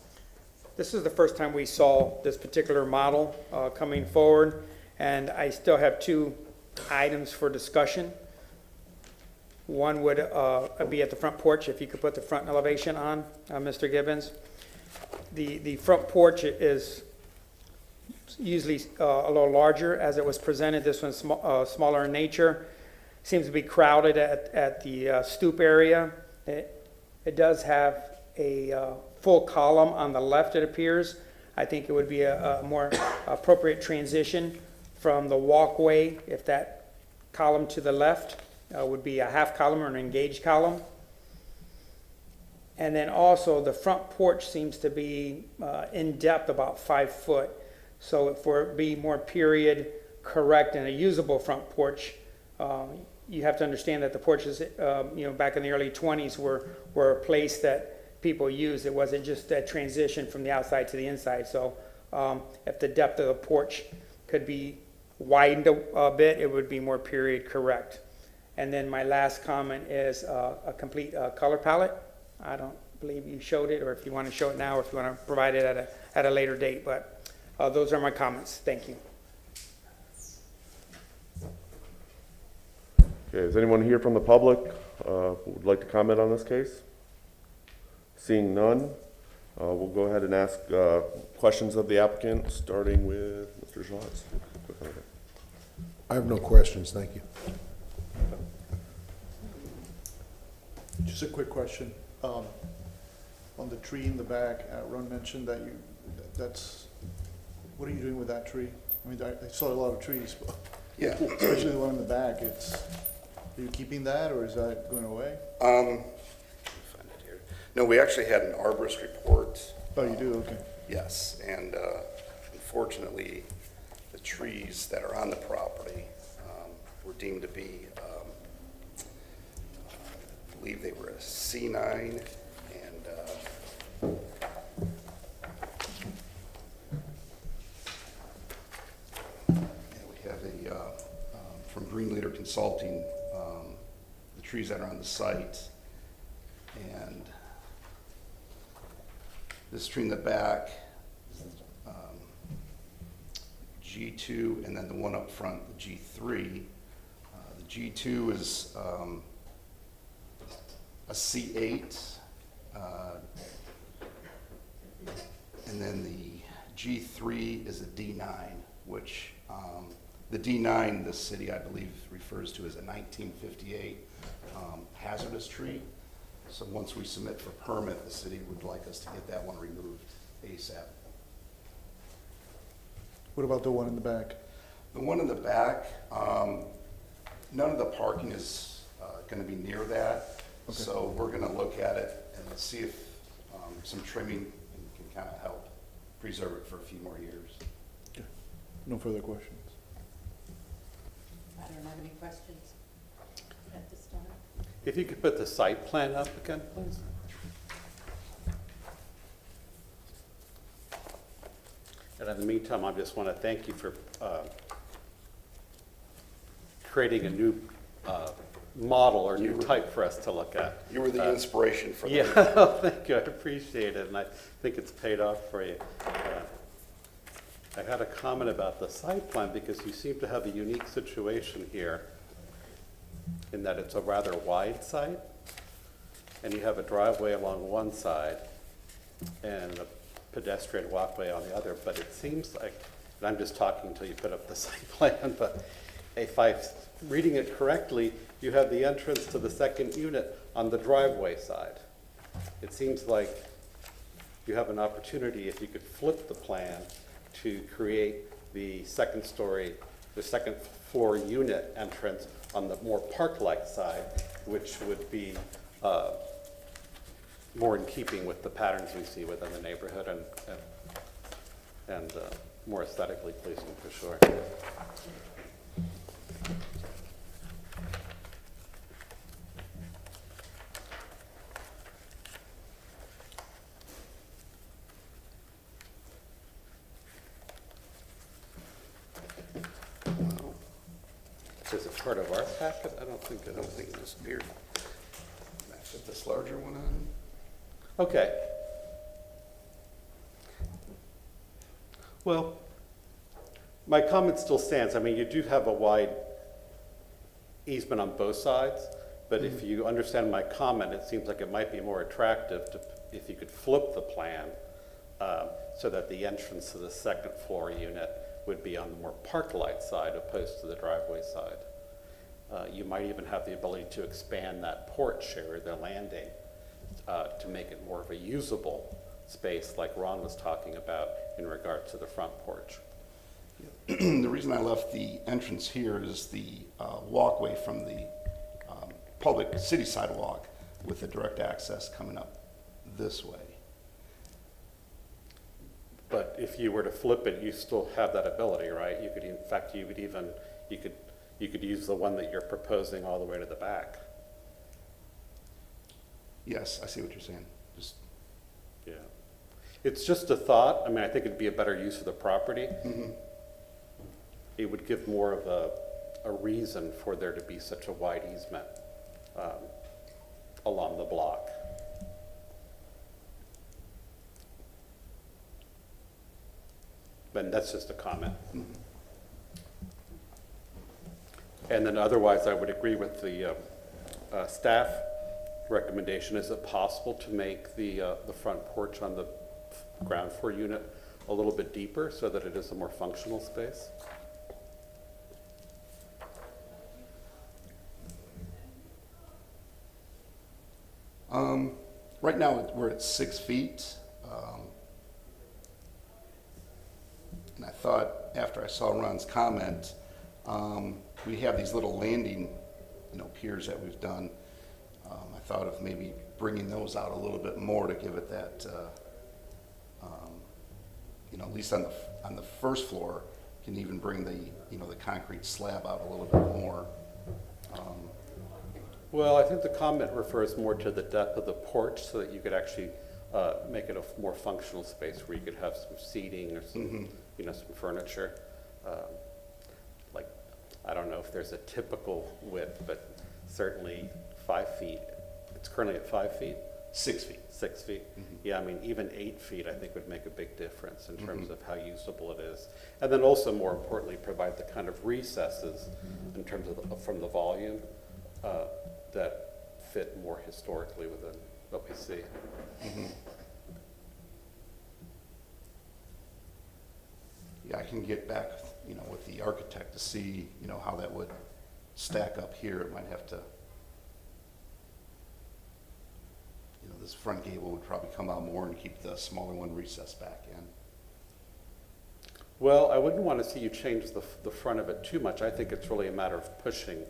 This is the first time we saw this particular model coming forward, and I still have 2 items for discussion. One would be at the front porch, if you could put the front elevation on, Mr. Gibbons. The front porch is usually a little larger as it was presented. This one's smaller in nature. Seems to be crowded at the stoop area. It does have a full column on the left, it appears. I think it would be a more appropriate transition from the walkway if that column to the left would be a half column or an engaged column. And then also the front porch seems to be in depth about 5 foot. So for it to be more period correct and a usable front porch, you have to understand that the porches, back in the early 20s were a place that people used. It wasn't just a transition from the outside to the inside. So if the depth of the porch could be widened a bit, it would be more period correct. And then my last comment is a complete color palette. I don't believe you showed it, or if you want to show it now, or if you want to provide it at a later date. But those are my comments. Thank you. Okay, is anyone here from the public who would like to comment on this case? Seeing none, we'll go ahead and ask questions of the applicant, starting with Mr. Schlotz. I have no questions, thank you. Just a quick question. On the tree in the back, Ron mentioned that that's What are you doing with that tree? I mean, I saw a lot of trees, but Yeah. especially the one in the back. Are you keeping that, or is that going away? Let me find it here. No, we actually had an arborist report. Oh, you do, okay. Yes, and unfortunately, the trees that are on the property were deemed to be, I believe they were a C9, and we have from Green Leader Consulting, the trees that are on the site, and this tree in the back, G2, and then the one up front, the G3. The G2 is a C8, and then the G3 is a D9, which the D9, the city, I believe, refers to as a 1958 hazardous tree. So once we submit for permit, the city would like us to get that one removed ASAP. What about the one in the back? The one in the back, none of the parking is going to be near that. Okay. So we're going to look at it and see if some trimming can kind of help preserve it for a few more years. Okay. No further questions. I don't have any questions at this time. If you could put the site plan up again, please. And in the meantime, I just want to thank you for creating a new model or new type for us to look at. You were the inspiration for that. Yeah, thank you. I appreciate it, and I think it's paid off for you. I had a comment about the site plan because you seem to have a unique situation here in that it's a rather wide site, and you have a driveway along one side and a pedestrian walkway on the other, but it seems like, and I'm just talking until you put up the site plan, but if I'm reading it correctly, you have the entrance to the second unit on the driveway side. It seems like you have an opportunity, if you could flip the plan, to create the second floor unit entrance on the more park-like side, which would be more in keeping with the patterns we see within the neighborhood and more aesthetically pleasing for sure. Is it part of our packet? I don't think It disappeared. Can I put this larger one on? Okay. Well, my comment still stands. I mean, you do have a wide easement on both sides, but if you understand my comment, it seems like it might be more attractive if you could flip the plan so that the entrance to the second floor unit would be on the more park-like side opposed to the driveway side. You might even have the ability to expand that porch area, the landing, to make it more of a usable space like Ron was talking about in regard to the front porch. The reason I left the entrance here is the walkway from the public city sidewalk with the direct access coming up this way. But if you were to flip it, you still have that ability, right? You could, in fact, you could use the one that you're proposing all the way to the back. Yes, I see what you're saying. Just Yeah. It's just a thought. I mean, I think it'd be a better use of the property. It would give more of a reason for there to be such a wide easement along the block. But that's just a comment. And then otherwise, I would agree with the staff recommendation. Is it possible to make the front porch on the ground floor unit a little bit deeper so that it is a more functional space? right now, we're at 6 feet. And I thought, after I saw Ron's comment, we have these little landing, piers that we've done. I thought of maybe bringing those out a little bit more to give it that, at least on the first floor, can even bring the, the concrete slab out a little bit more. Well, I think the comment refers more to the depth of the porch so that you could actually make it a more functional space where you could have some seating or some, some furniture. Like, I don't know if there's a typical width, but certainly 5 feet. It's currently at 5 feet? 6 feet. 6 feet. Yeah, I mean, even 8 feet, I think, would make a big difference in terms of how usable it is. And then also, more importantly, provide the kind of recesses in terms of from the volume that fit more historically within what we see. Yeah, I can get back, with the architect to see, how that would stack up here. It might have to, this front gable would probably come out more and keep the smaller one recessed back in. Well, I wouldn't want to see you change the front of it too much. I think it's really a matter of pushing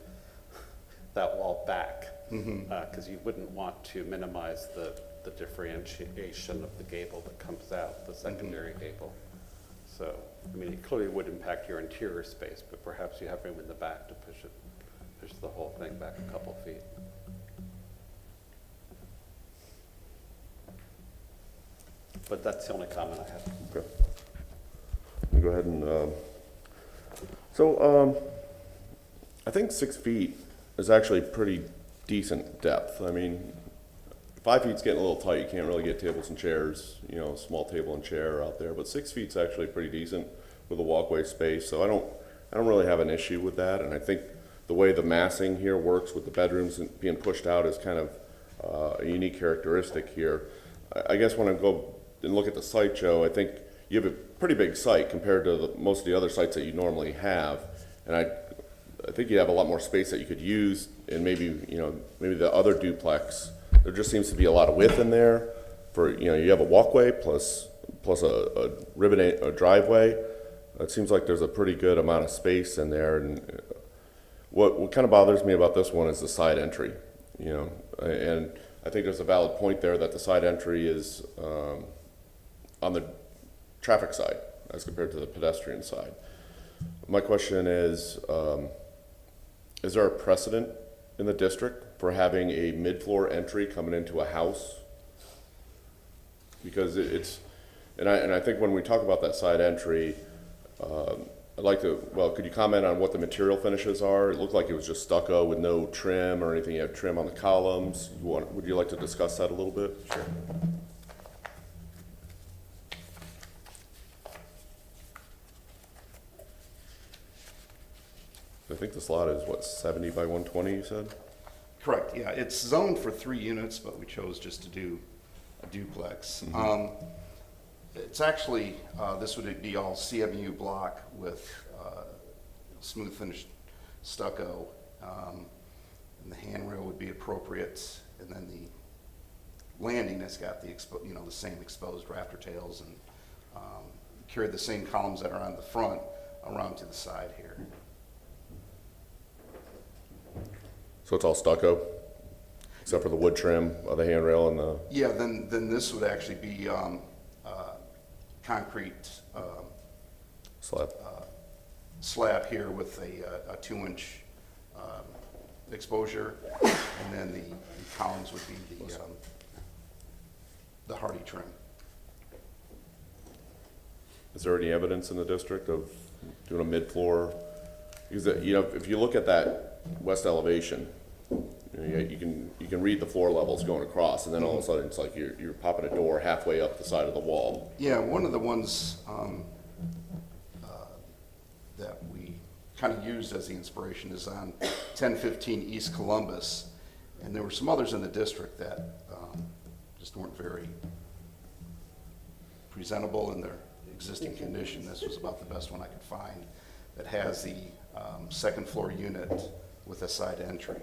that wall back, because you wouldn't want to minimize the differentiation of the gable that comes out, the secondary gable. So, I mean, it clearly would impact your interior space, but perhaps you have room in the back to push the whole thing back a couple feet. But that's the only comment I have. Okay. Go ahead and, so I think 6 feet is actually pretty decent depth. I mean, 5 feet's getting a little tight. You can't really get tables and chairs, small table and chair out there. But 6 feet's actually pretty decent with a walkway space. So I don't really have an issue with that. And I think the way the massing here works with the bedrooms being pushed out is kind of a unique characteristic here. I guess when I go and look at the site, Joe, I think you have a pretty big site compared to most of the other sites that you normally have. And I think you have a lot more space that you could use, and maybe the other duplex, there just seems to be a lot of width in there for, you have a walkway plus a driveway. It seems like there's a pretty good amount of space in there. And what kind of bothers me about this one is the side entry, and I think there's a valid point there that the side entry is on the traffic side as compared to the pedestrian side. My question is there a precedent in the district for having a mid-floor entry coming into a house? Because and I think when we talk about that side entry, I'd like to, could you comment on what the material finishes are? It looked like it was just stucco with no trim or anything. You have trim on the columns. Would you like to discuss that a little bit? Sure. I think this lot is, 70 by 120, you said? Correct, yeah. It's zoned for 3 units, but we chose just to do a duplex. It's actually, this would be all CMU block with smooth finished stucco. And the handrail would be appropriate. And then the landing has got the same exposed rafter tails, and carry the same columns that are on the front around to the side here. So it's all stucco, except for the wood trim of the handrail and the... Yeah, then this would actually be concrete slab here with a 2-inch exposure, and then the columns would be the hardy trim. Is there any evidence in the district of doing a mid-floor? Because if you look at that west elevation, you can read the floor levels going across, and then all of a sudden it's like you're popping a door halfway up the side of the wall. Yeah, one of the ones that we kind of used as the inspiration is on 1015 East Columbus, and there were some others in the district that just weren't very presentable in their existing condition. This was about the best one I could find that has the second floor unit with a side entry.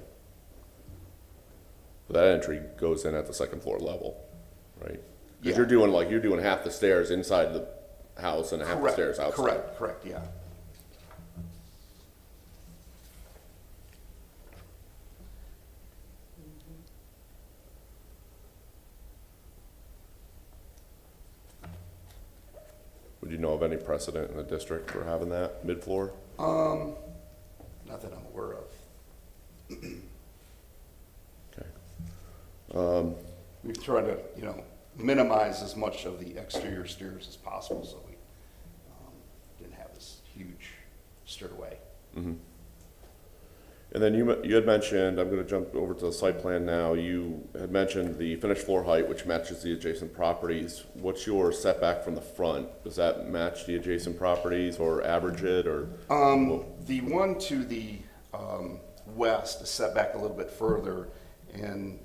That entry goes in at the second floor level, right? Because Yeah. you're doing half the stairs inside house and half the Correct, stairs outside. correct, yeah. Would you know of any precedent in the district for having that mid-floor? Not that I'm aware of. Okay. We try to, minimize as much of the exterior stairs as possible, so we didn't have this huge stairway. And then you had mentioned, I'm going to jump over to the site plan now, you had mentioned the finished floor height, which matches the adjacent properties. What's your setback from the front? Does that match the adjacent properties or average it, or? The one to the west is set back a little bit further, and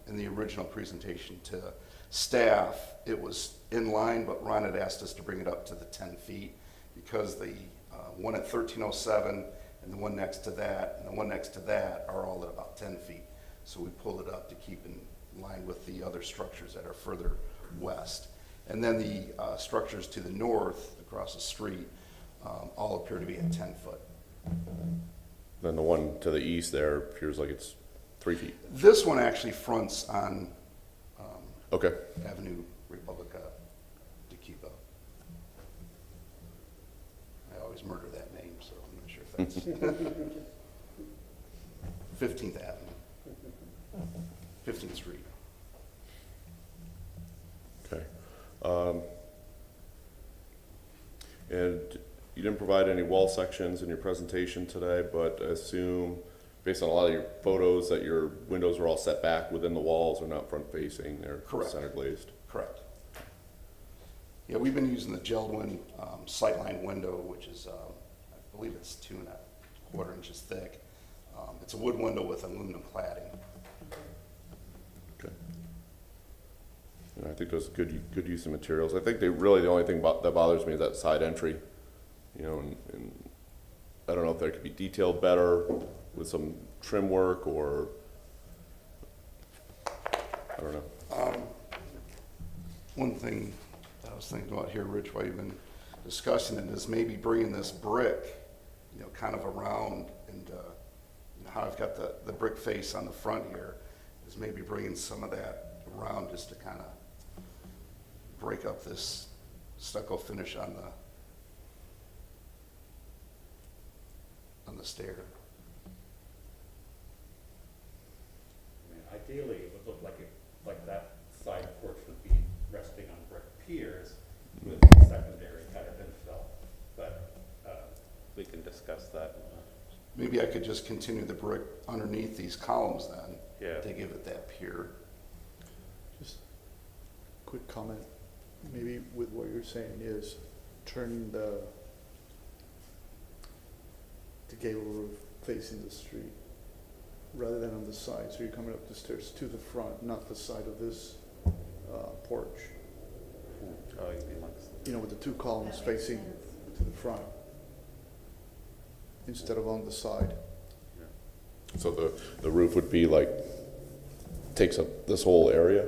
in the original presentation to staff, it was in line, but Ron had asked us to bring it up to the 10 feet because the one at 1307 and the one next to that and the one next to that are all at about 10 feet. So we pulled it up to keep in line with the other structures that are further west. And then the structures to the north across the street all appear to be at 10 foot. Then the one to the east there appears like it's 3 feet. This one actually fronts on Okay. Avenue Republica de Cuba. I always murder that name, so I'm not sure if that's 15th Avenue, 15th Street. Okay. And you didn't provide any wall sections in your presentation today, but I assume, based on a lot of your photos, that your windows are all set back within the walls or not front facing, they're Correct. center glazed. Correct. Yeah, we've been using the Geldwin sightline window, which is, I believe it's 2.25 inches thick. It's a wood window with aluminum cladding. Okay. And I think those good use of materials. I think the only thing that bothers me is that side entry, and I don't know if that could be detailed better with some trim work, or I don't know. One thing I was thinking about here, Rich, while you've been discussing it, is maybe bringing this brick, kind of around, and how I've got the brick face on the front here, is maybe bringing some of that around just to kind of break up this stucco finish on the stair. Ideally, it would look like that side porch would be resting on brick piers with secondary kind of infill, but we can discuss that. Maybe I could just continue the brick underneath these columns then, Yeah. to give it that pier. Just quick comment, maybe with what you're saying is turn the gable roof facing the street rather than on the side. So you're coming up the stairs to the front, not the side of this porch. Oh, you mean like With the two columns facing to the front instead of on the side. So the roof would be takes up this whole area?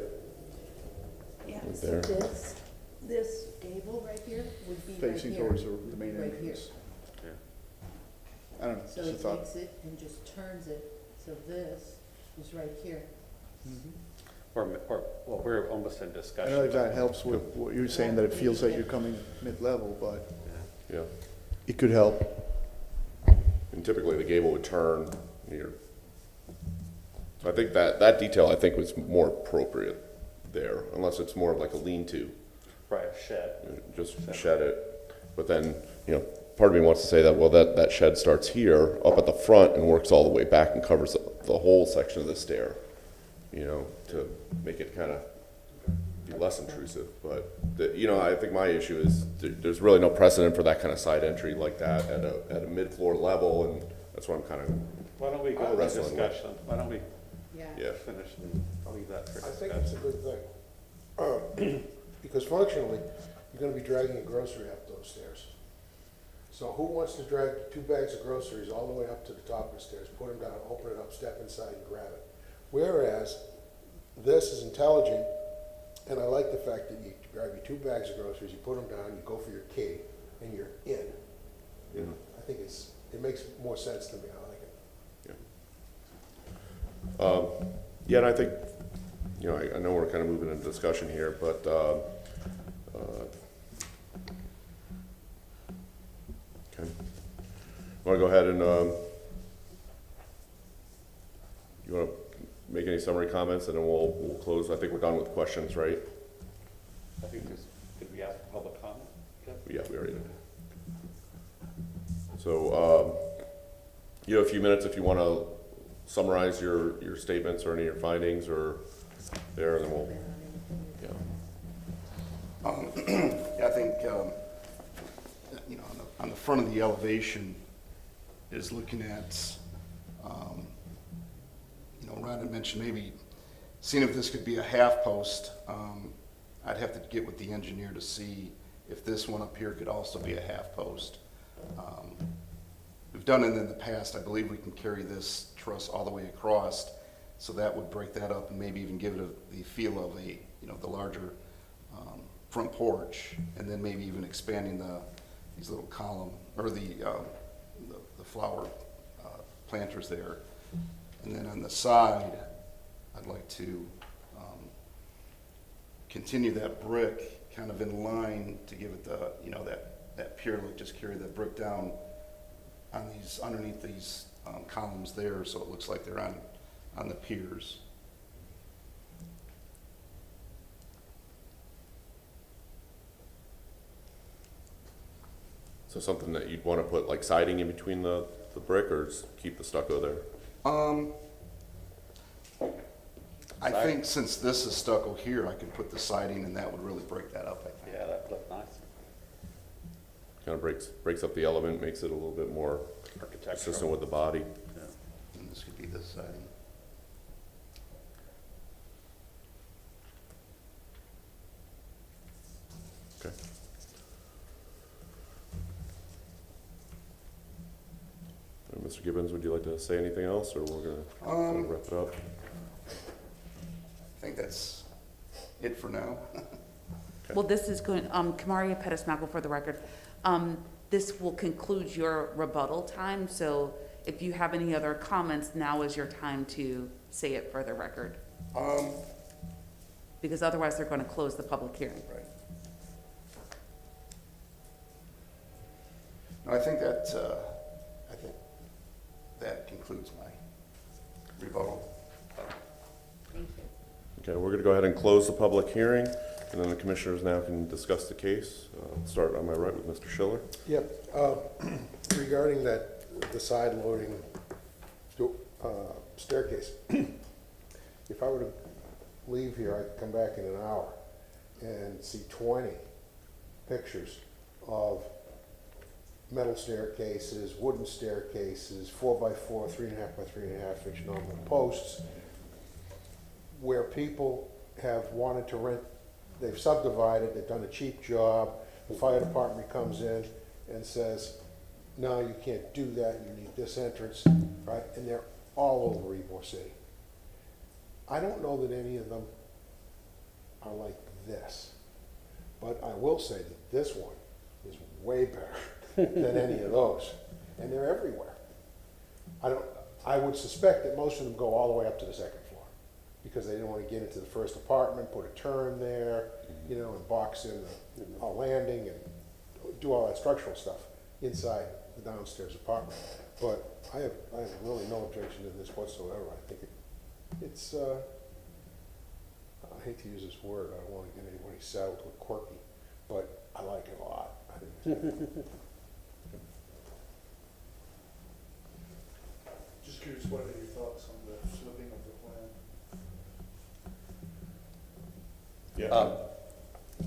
Yeah, Right so there. this gable right here would be right Facing here. towards the main Right entrance. I don't know, So just a it thought. takes it and just turns it, so this is right here. Or well, we're almost in I discussion. don't know if that helps with what you're saying, that it feels like you're coming mid-level, but Yeah. it could help. And typically the gable would turn near. So I think that detail was more appropriate there, unless it's more of like a lean-to. Right, a shed. Just shed it. But then, part of me wants to say that, well, that shed starts here, up at the front, and works all the way back and covers the whole section of the stair, to make it kind of be less intrusive. But, I think my issue is there's really no precedent for that kind of side entry like that at a mid-floor level, and that's what I'm kind of, Why don't we go to Wrestling with. discussion? Why don't we yeah. finish and leave that for I think discussion? it's a good thing. Because functionally, you're gonna be dragging a grocery up those stairs. So who wants to drag 2 bags of groceries all the way up to the top of the stairs, put them down, open it up, step inside and grab it? Whereas, this is intelligent, And I like the fact that you grab your 2 bags of groceries, you put them down, you go for your key, and you're in. I think it makes more sense to me, I like it. Yeah, and I think, you know, I know we're kind of moving into discussion here, but, okay. Want to go ahead and, you want to make any summary comments, and then we'll close. I think we're done with questions, right? I think did we ask public comment? Yeah, we already did. So, you have a few minutes if you want to summarize your statements or any of your findings, or there, and then we'll, I think, you know, on the front of the elevation is looking at, you know, Ron had mentioned maybe seeing if this could be a half post. I'd have to get with the engineer to see if this one up here could also be a half post. We've done it in the past. I believe we can carry this truss all the way across, so that would break that up and maybe even give it the feel of a, you know, the larger front porch, and then maybe even expanding these little column, or the flower planters there. And then on the side, I'd like to continue that brick kind of in line to give it the, you know, that pier look, just carry that brick down on these, underneath these columns there, so it looks like they're on the piers. so something that you'd want to put like siding in between the brick, or just keep the stucco there? I think since this is stucco here, I could put the siding, and that would really break that up, I think. Yeah, that looked nice. Kind of breaks up the element, makes it a little bit more consistent with the body. And this could be the siding. Okay. Mr. Gibbons, would you like to say anything else, or we're gonna wrap it up? I think that's it for now. Well, this is going, Kamaria Pettis-Mackle for the record. This will conclude your rebuttal time, so if you have any other comments, now is your time to say it for the record. Because otherwise they're going to close the public hearing. Right. No, I think that concludes my rebuttal. Okay, we're going to go ahead and close the public hearing, and then the commissioners now can discuss the case. Start on my right with Mr. Schiller. Yep, regarding the side loading staircase, if I were to leave here, I'd come back in an hour and see 20 pictures of metal staircases, wooden staircases, 4x4, 3.5 by 3.5 inch normal posts, where people have wanted to rent. They've subdivided, they've done a cheap job, the fire department comes in and says, no, you can't do that, you need this entrance, right? And they're all over Ybor City. I don't know that any of them are like this, but I will say that this one is way better than any of those, and they're everywhere. I would suspect that most of them go all the way up to the second floor, because they didn't want to get into the first apartment, put a turn there, you know, and box in a landing and do all that structural stuff inside the downstairs apartment. But I have really no objection to this whatsoever. I think it's I hate to use this word, I don't want to get anybody saddled with quirky, but I like it a lot. I think it's Just curious, what are your thoughts on the flipping of the plan? Yeah.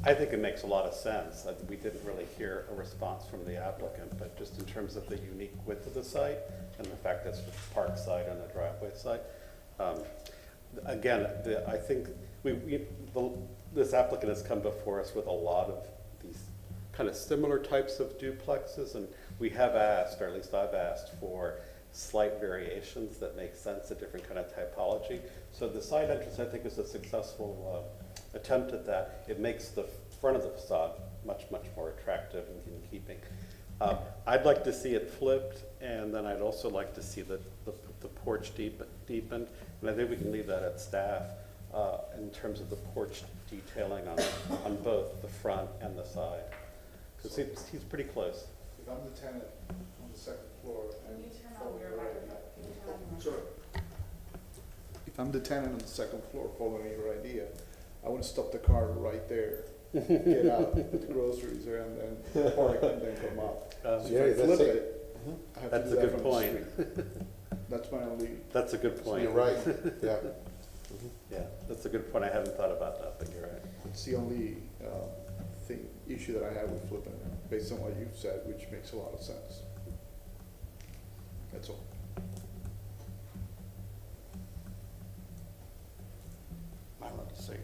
I think it makes a lot of sense. We didn't really hear a response from the applicant, but just in terms of the unique width of the site and the fact that it's a park site and a driveway site. Again, I think this applicant has come before us with a lot of these kind of similar types of duplexes, and we have asked, or at least I've asked, for slight variations that make sense, a different kind of typology. So the side entrance, I think, is a successful attempt at that. It makes the front of the facade much, much more attractive and in keeping. I'd like to see it flipped, and then I'd also like to see the porch deepened, and I think we can leave that at staff in terms of the porch detailing on both the front and the side, because he's pretty close. If I'm the tenant on the second floor and if I'm the tenant on the second floor following your idea, I want to stop the car right there, get out, put the groceries there, and then park and then come up. So Yeah, if I that's flip it. it, I have to That's do a that good from the point. street. That's my only, That's a good point. You're right, yeah. Yeah, that's a good point. I hadn't thought about that, but you're right. it's the only issue that I have with flipping it, based on what you've said, which makes a lot of sense. That's all. I'm not to say.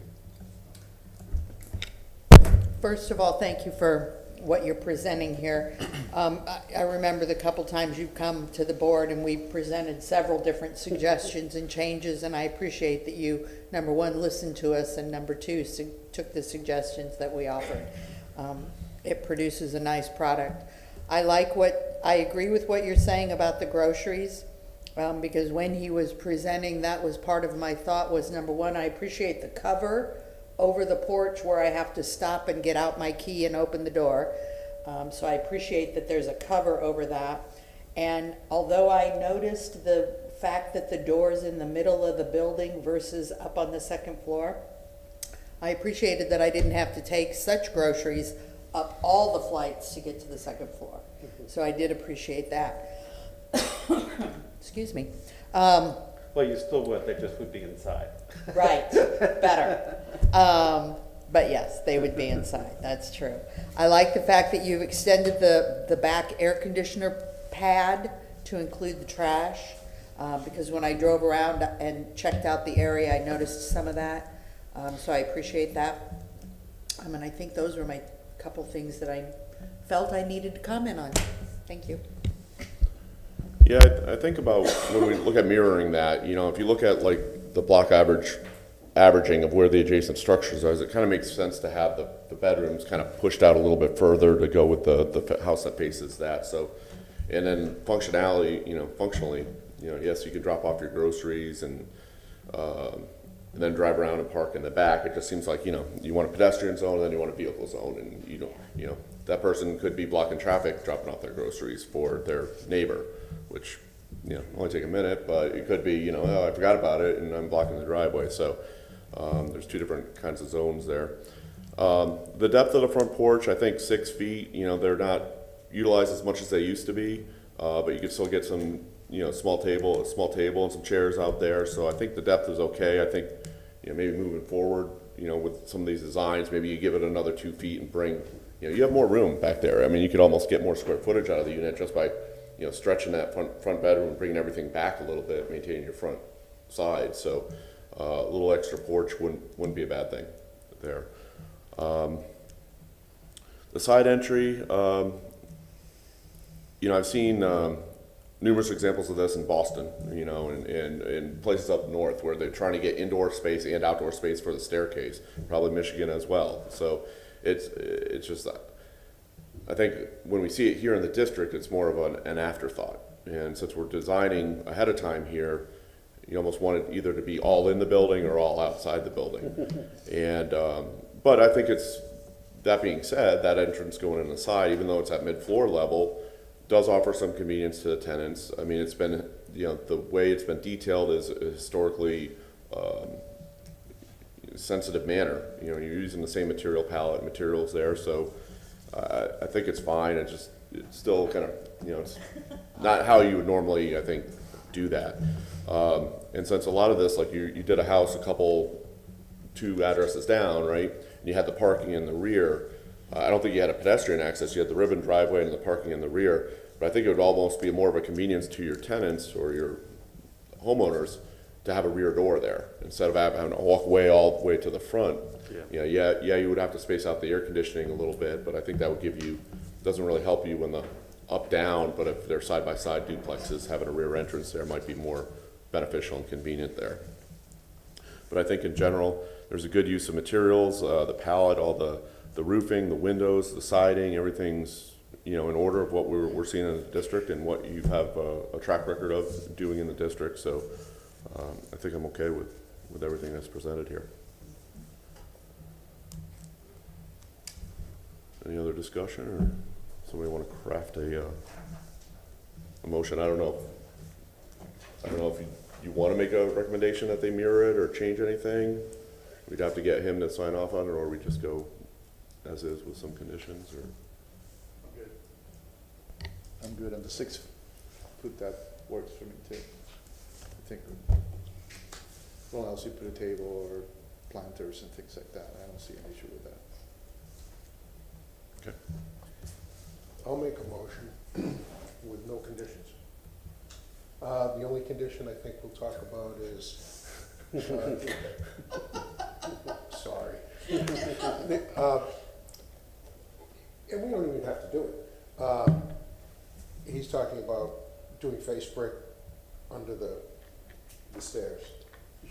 First of all, thank you for what you're presenting here. I remember the couple times you've come to the board and we've presented several different suggestions and changes, and I appreciate that you, number one, listened to us, and number two, took the suggestions that we offered. It produces a nice product. I agree with what you're saying about the groceries, because when he was presenting, that was part of my thought was, number one, I appreciate the cover over the porch where I have to stop and get out my key and open the door. So I appreciate that there's a cover over that. And although I noticed the fact that the door's in the middle of the building versus up on the second floor, I appreciated that I didn't have to take such groceries up all the flights to get to the second floor. So I did appreciate that. Excuse me. Well, you still would, they just would be inside. Right, better. But yes, they would be inside, that's true. I like the fact that you've extended the back air conditioner pad to include the trash, because when I drove around and checked out the area, I noticed some of that. So I appreciate that. And I think those were my couple things that I felt I needed to comment on. Thank you. Yeah, I think about when we look at mirroring that, you know, if you look at like the block averaging of where the adjacent structures are, it kind of makes sense to have the bedrooms kind of pushed out a little bit further to go with the house that faces that. So, and then functionally, yes, you can drop off your groceries and then drive around and park in the back. It just seems like, you want a pedestrian zone and then you want a vehicle zone, and that person could be blocking traffic, dropping off their groceries for their neighbor, which, only take a minute, but it could be, oh, I forgot about it and I'm blocking the driveway. So there's two different kinds of zones there. The depth of the front porch, I think 6 feet, they're not utilized as much as they used to be, but you can still get some, a small table and some chairs out there. So I think the depth is okay. I think, maybe moving forward, with some of these designs, maybe you give it another 2 feet and bring, you have more room back there. I mean, you could almost get more square footage out of the unit just by, stretching that front bedroom and bringing everything back a little bit, maintaining your front side. So a little extra porch wouldn't be a bad thing there. The side entry, I've seen numerous examples of this in Boston, and in places up north where they're trying to get indoor space and outdoor space for the staircase, probably Michigan as well. So it's just that. I think when we see it here in the district, it's more of an afterthought. And since we're designing ahead of time here, you almost want it either to be all in the building or all outside the building. And but I think that being said, that entrance going in the side, even though it's at mid-floor level, does offer some convenience to the tenants. I mean, it's been, the way it's been detailed is a historically sensitive manner. You're using the same material palette and materials there, so I think it's fine. It's still kind of, it's not how you would normally, I think, do that. And since a lot of this, like you did a house two addresses down, right? And you had the parking in the rear. I don't think you had a pedestrian access. You had the ribbon driveway and the parking in the rear. But I think it would almost be more of a convenience to your tenants or your homeowners to have a rear door there instead of having to walk all the way to the front. Yeah, you would have to space out the air conditioning a little bit, but I think that would doesn't really help you when the up-down, but if they're side-by-side duplexes, having a rear entrance there might be more beneficial and convenient there. But I think in general, there's a good use of materials, the palette, all the roofing, the windows, the siding, everything's, in order of what we're seeing in the district and what you have a track record of doing in the district. So I think I'm okay with everything that's presented here. Any other discussion, or somebody want to craft a motion? I don't know if you want to make a recommendation that they mirror it or change anything. We'd have to get him to sign off on it, or we just go as is with some conditions, or. I'm good, and the 6 foot, that works for me too. I think, as long as you put a table or planters and things like that, I don't see an issue with that. Okay. I'll make a motion with no conditions. The only condition I think we'll talk about is, sorry. And we don't even have to do it. He's talking about doing face brick under the stairs.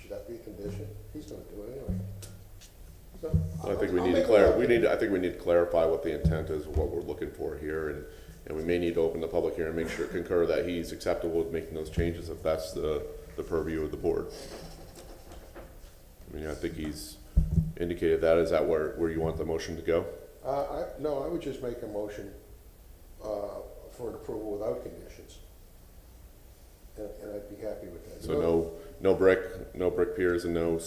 Should that be a condition? He's gonna do it anyway. So, I think we I'll need to make a motion. I think we need to clarify what the intent is, what we're looking for here, and we may need to open the public hearing and make sure, concur that he's acceptable with making those changes if that's the purview of the board. I mean, I think he's indicated that. Is that where you want the motion to go? No, I would just make a motion for an approval without conditions. And I'd be happy with that. So no brick piers and no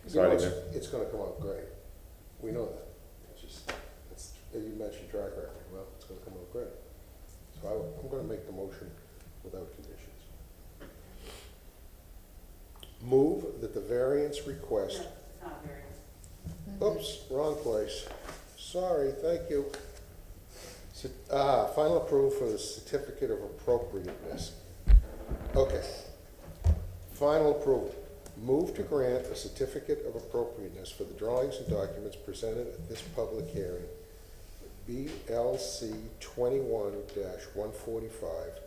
siding there? It's gonna come out great. We know that. It's just, as you mentioned, track record, well, it's gonna come out great. So I'm gonna make the motion without conditions. Move that the variance request. No, it's not a variance. Oops, wrong place. Sorry, thank you. Final approval for the certificate of appropriateness. Okay. Final approval. Move to grant a certificate of appropriateness for the drawings and documents presented at this public hearing, BLC 21-145,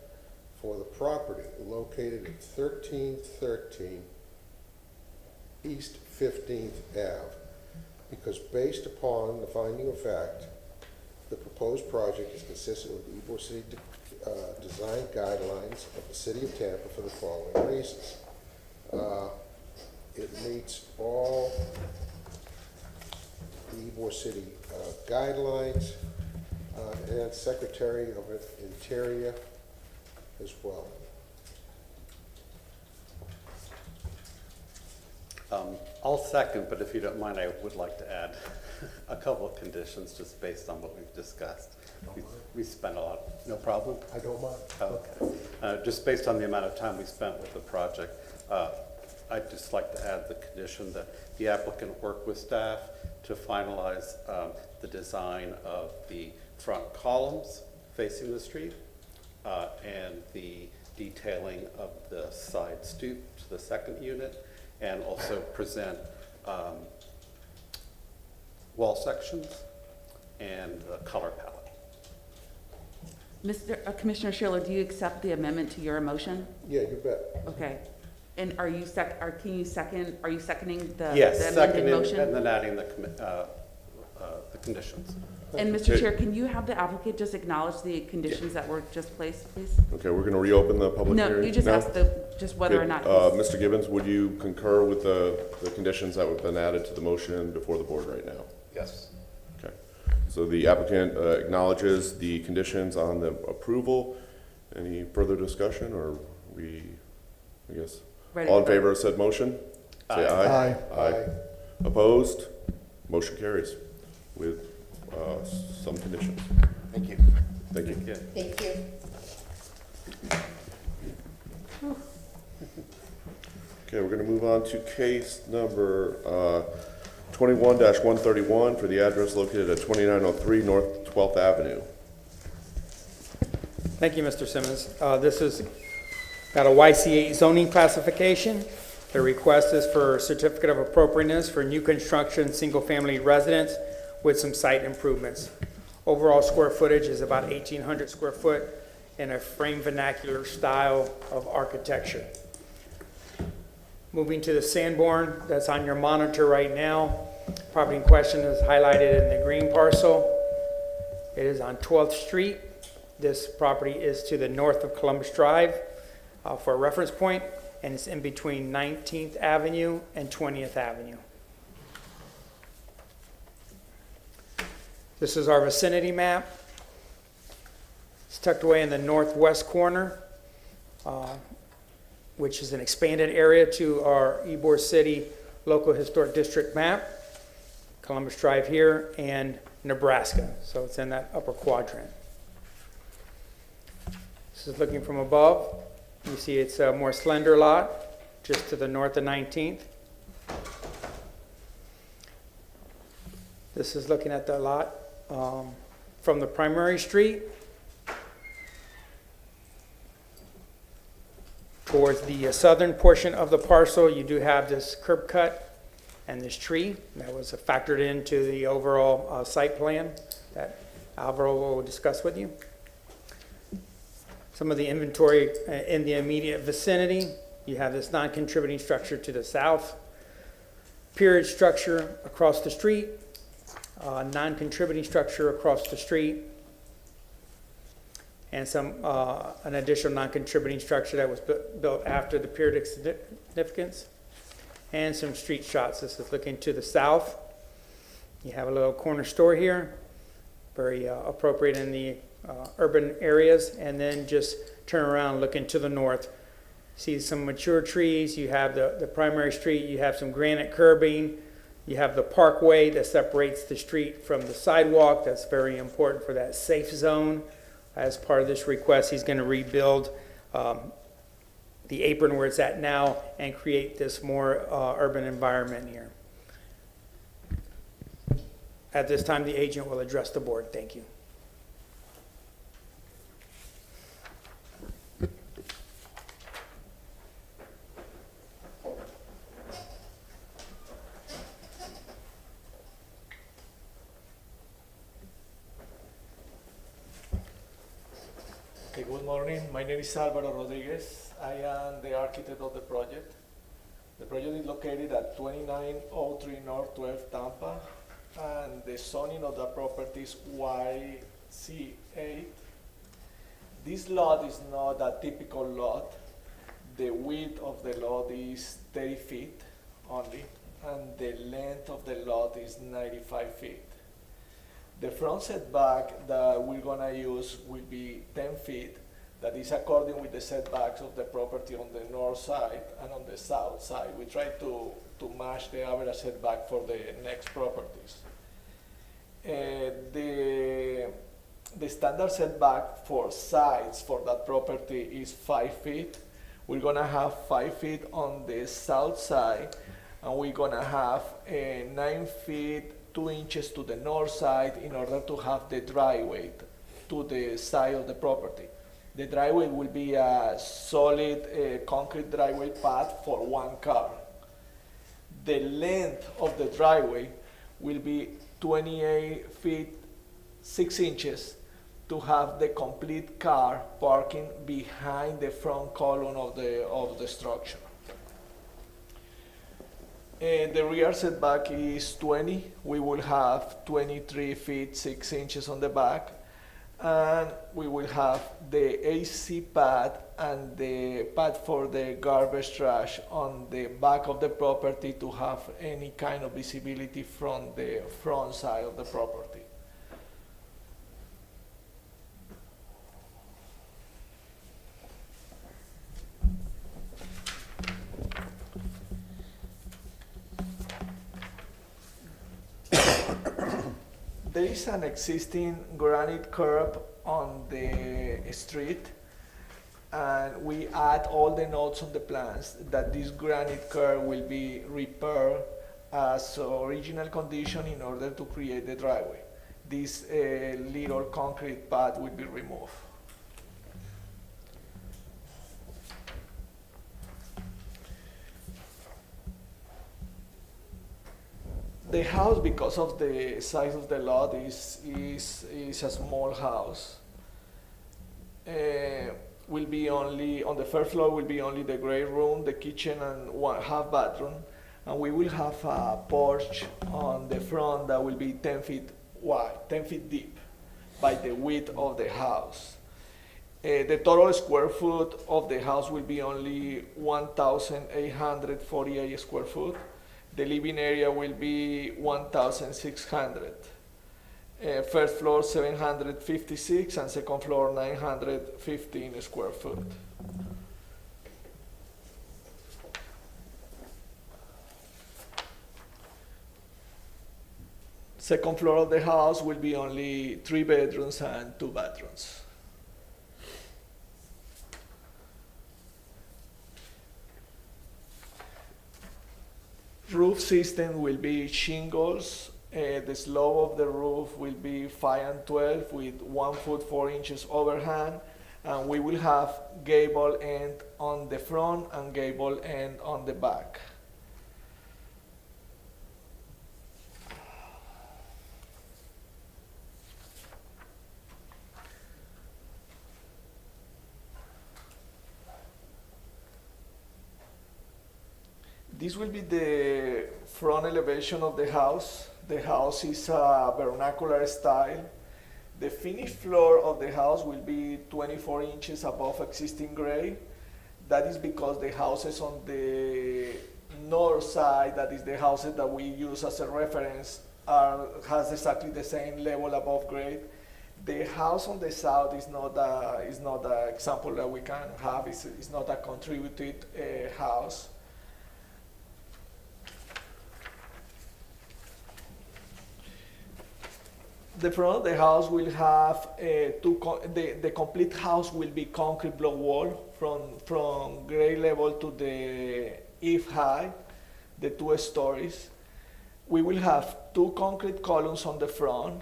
for the property located at 1313 East 15th Ave, because based upon the finding of fact, the proposed project is consistent with the Ybor City design guidelines of the City of Tampa for the following reasons. It meets all the Ybor City guidelines and Secretary of Interior as well. I'll second, but if you don't mind, I would like to add a couple of conditions just based on what we've discussed. We spent a lot, no problem? I don't mind. Okay. Just based on the amount of time we spent with the project, I'd just like to add the condition that the applicant work with staff to finalize the design of the front columns facing the street and the detailing of the side stoop to the second unit, and also present wall sections and the color palette. Commissioner Schiller, do you accept the amendment to your motion? Yeah, you bet. Okay. And are you seconding the Yes, the amended seconding motion? and then adding the conditions. And Mr. Chair, can you have the applicant just acknowledge the conditions that were just placed, please? Okay, we're gonna reopen the public hearing? No, you just asked just whether or not. Mr. Gibbons, would you concur with the conditions that have been added to the motion before the board right now? Yes. Okay, so the applicant acknowledges the conditions on the approval. Any further discussion, or I guess, Ready all in to vote. favor of said motion? Say aye. Aye. Opposed? Motion carries with some conditions. Thank you. Thank you. Thank you. Okay, we're gonna move on to case number 21-131 for the address located at 2903 North 12th Avenue. Thank you, Mr. Simmons. This is got a YC8 zoning classification. The request is for certificate of appropriateness for new construction, single-family residence with some site improvements. Overall square footage is about 1,800 square foot in a frame vernacular style of architecture. Moving to the Sanborn, that's on your monitor right now. Property in question is highlighted in the green parcel. It is on 12th Street. This property is to the north of Columbus Drive for a reference point, and it's in between 19th Avenue and 20th Avenue. This is our vicinity map. It's tucked away in the northwest corner, which is an expanded area to our Ybor City Local Historic District map. Columbus Drive here and Nebraska, so it's in that upper quadrant. This is looking from above. You see it's a more slender lot, just to the north of 19th. This is looking at the lot from the primary street towards the southern portion of the parcel. You do have this curb cut and this tree that was factored into the overall site plan that Alvaro will discuss with you. Some of the inventory in the immediate vicinity. You have this non-contributing structure to the south, period structure across the street, non-contributing structure across the street, and an additional non-contributing structure that was built after the periodic significance, and some street shots. This is looking to the south. You have a little corner store here, very appropriate in the urban areas, and then just turn around looking to the north. See some mature trees. You have the primary street. You have some granite curbing. You have the parkway that separates the street from the sidewalk. That's very important for that safe zone. As part of this request, he's going to rebuild the apron where it's at now and create this more urban environment here. At this time, the agent will address the board. Thank you. Okay, good morning. My name is Alvaro Rodriguez. I am the architect of the project. The project is located at 2903 North 12 Tampa, and the zoning of the property is YC8. This lot is not a typical lot. The width of the lot is 30 feet only, and the length of the lot is 95 feet. The front setback that we're gonna use will be 10 feet. That is according with the setbacks of the property on the north side and on the south side. We try to match the average setback for the next properties. The standard setback for sides for that property is 5 feet. We're gonna have 5 feet on the south side, and we're gonna have 9 feet 2 inches to the north side in order to have the driveway to the side of the property. The driveway will be a solid concrete driveway path for 1 car. The length of the driveway will be 28 feet 6 inches to have the complete car parking behind the front column of the structure. The rear setback is 20. We will have 23 feet 6 inches on the back, and we will have the AC pad and the pad for the garbage trash on the back of the property to have any kind of visibility from the front side of the property. There is an existing granite curb on the street, and we add all the notes on the plans that this granite curb will be repaired as original condition in order to create the driveway. This little concrete pad will be removed. The house, because of the size of the lot, is a small house. will be only, on the first floor will be only the great room, the kitchen, and one half bathroom. And we will have a porch on the front that will be 10 feet wide, 10 feet deep by the width of the house. The total square foot of the house will be only 1,848 square foot. The living area will be 1,600. First floor 756 and second floor 915 square foot. Second floor of the house will be only 3 bedrooms and 2 bathrooms. Roof system will be shingles. The slope of the roof will be 5 and 12 with 1 foot 4 inches overhang, and we will have gable end on the front and gable end on the back. This will be the front elevation of the house. The house is a vernacular style. The finished floor of the house will be 24 inches above existing grade. That is because the houses on the north side, that is the houses that we use as a reference, has exactly the same level above grade. The house on the south is not an example that we can have. It's not a contributed house. The front of the house will have the complete house will be concrete block wall from grade level to the eave height, the 2 stories. We will have 2 concrete columns on the front.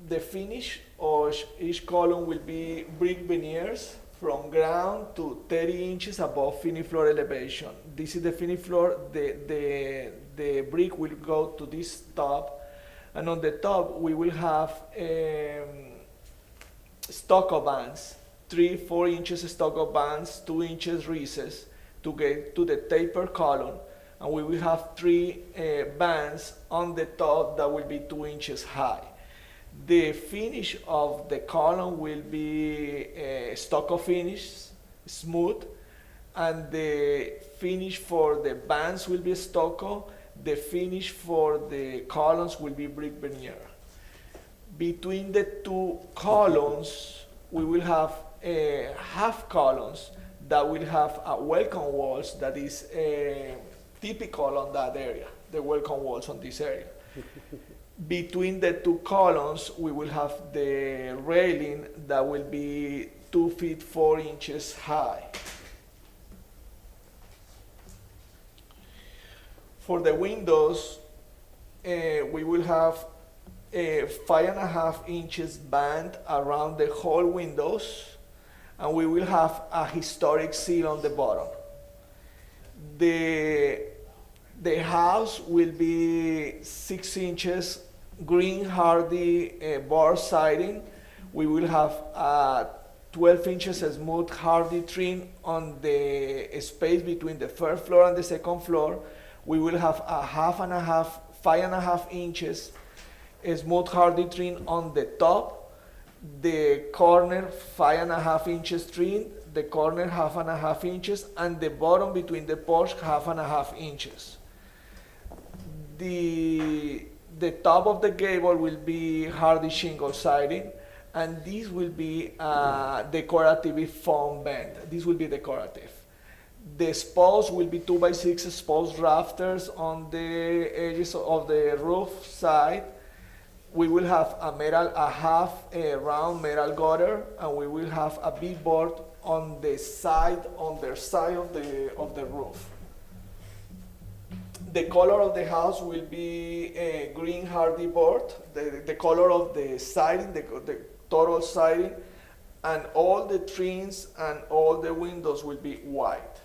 The finish of each column will be brick veneers from ground to 30 inches above finished floor elevation. This is the finished floor. The brick will go to this top. And on the top, we will have stucco bands, 3-4 inches stucco bands, 2 inches recess to get to the taper column. And we will have 3 bands on the top that will be 2 inches high. The finish of the column will be stucco finish, smooth, and the finish for the bands will be stucco. The finish for the columns will be brick veneer. Between the 2 columns, we will have half columns that will have welcome walls that is typical on that area, the welcome walls on this area. Between the 2 columns, we will have the railing that will be 2 feet 4 inches high. For the windows, we will have a 5.5 inches band around the whole windows, and we will have a historic seal on the bottom. The house will be 6 inches green hardy board siding. We will have 12 inches smooth hardy trim on the space between the first floor and the second floor. We will have a 5.5 inches smooth hardy trim on the top, the corner 5.5 inches trim, the corner 1.5 inches, and the bottom between the porch 1.5 inches. The top of the gable will be hardy shingle siding, and this will be decorative foam band. This will be decorative. The spouts will be 2x6 spouts rafters on the edges of the roof side. We will have a half round metal gutter, and we will have a big board on the side of the roof. The color of the house will be a green hardy board. The color of the siding, the total siding, and all the trims and all the windows will be white.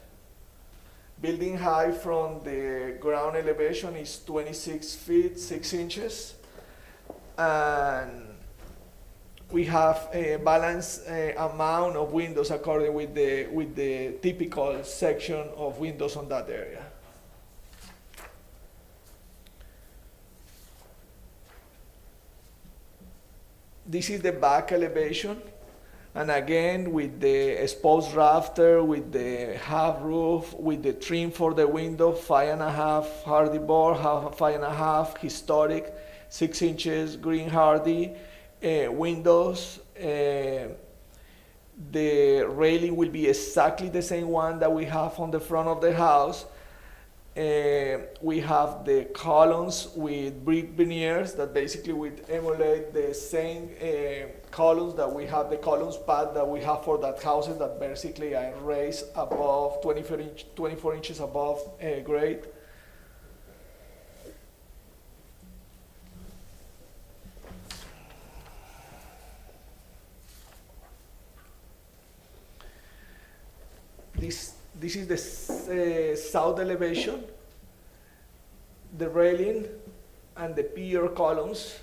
Building height from the ground elevation is 26 feet 6 inches, and we have a balanced amount of windows according with the typical section of windows on that area. This is the back elevation, and again with the exposed rafter, with the half roof, with the trim for the window, 5.5 hardy board, 5.5 historic, 6 inches green hardy windows. The railing will be exactly the same one that we have on the front of the house. We have the columns with brick veneers that basically would emulate the same columns that we have, the columns pad that we have for that houses that basically are raised above 24 inches above grade. This is the south elevation, the railing and the pier columns.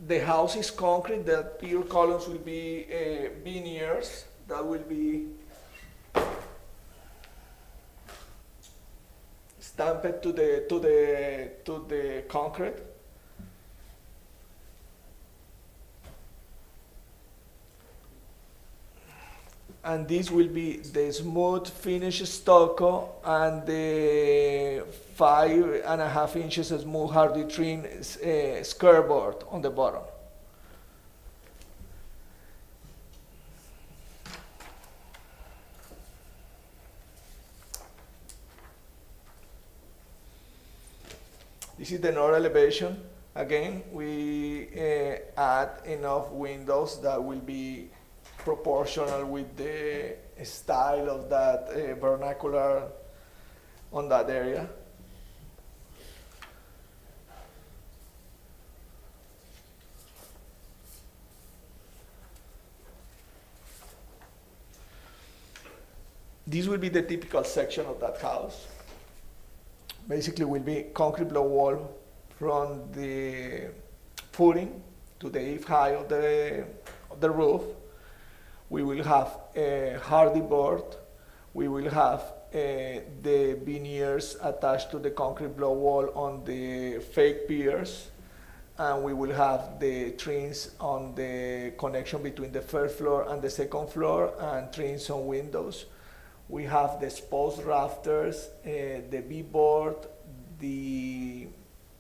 The house is concrete, the pier columns will be veneers that will be stamped to the concrete. And this will be the smooth finish stucco and the 5.5 inches smooth hardy trim skirtboard on the bottom. This is the north elevation. Again, we add enough windows that will be proportional with the style of that vernacular on that area. This will be the typical section of that house. Basically will be concrete block wall from the footing to the eave height of the roof. We will have a hardy board. We will have the veneers attached to the concrete block wall on the fake piers. And we will have the trims on the connection between the first floor and the second floor and trims on windows. We have the exposed rafters, the V-board, the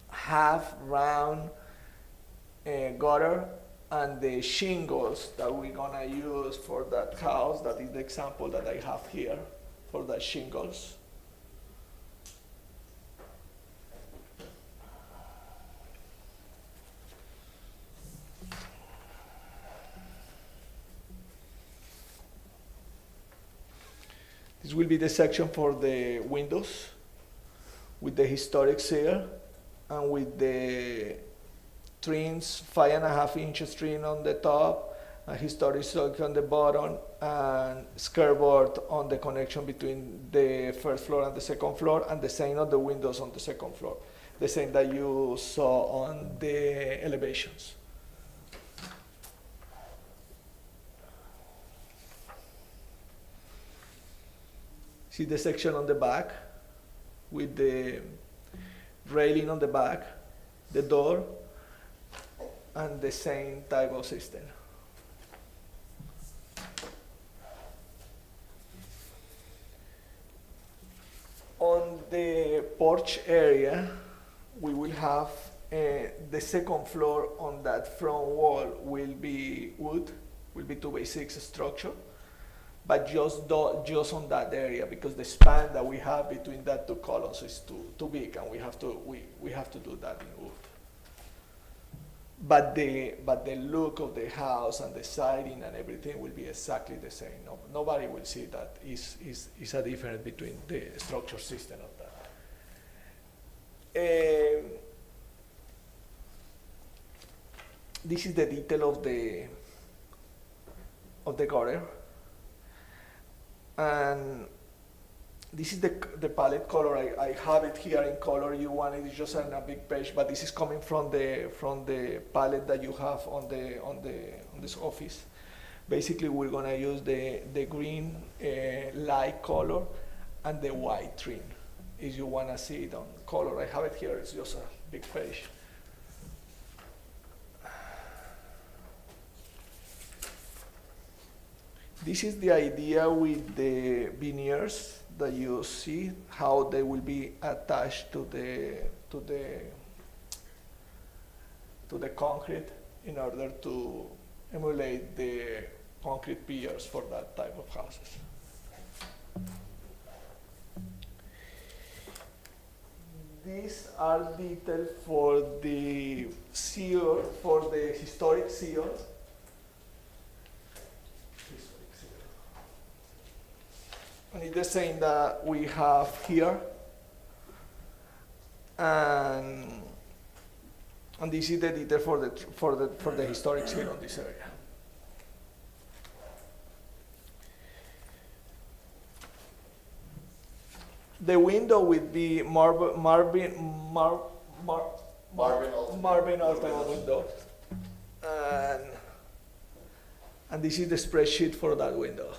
half round gutter, and the shingles that we're gonna use for that house. That is the example that I have here for the shingles. This will be the section for the windows with the historic here and with the trims, 5.5 inches trim on the top, a historic socket on the bottom, and skirtboard on the connection between the first floor and the second floor, and the same on the windows on the second floor, the same that you saw on the elevations. See the section on the back with the railing on the back, the door, and the same type of system. On the porch area, we will have the second floor on that front wall will be wood, will be 2x6 structure, but just on that area because the span that we have between that two columns is too big, and we have to do that in wood. But the look of the house and the siding and everything will be exactly the same. Nobody will see that is a difference between the structure system of that. This is the detail of the gutter, and this is the palette color. I have it here in color. You want it just on a big page, but this is coming from the palette that you have on this office. Basically, we're gonna use the green light color and the white trim. If you wanna see it on color, I have it here. It's just a big page. This is the idea with the veneers that you see, how they will be attached to the concrete in order to emulate the concrete piers for that type of houses. These are details for the seal, for the historic seal. And it's the same that we have here. And this is the detail for the historic seal on this area. The window would be Marvin Ultima window. And this is the spreadsheet for that window.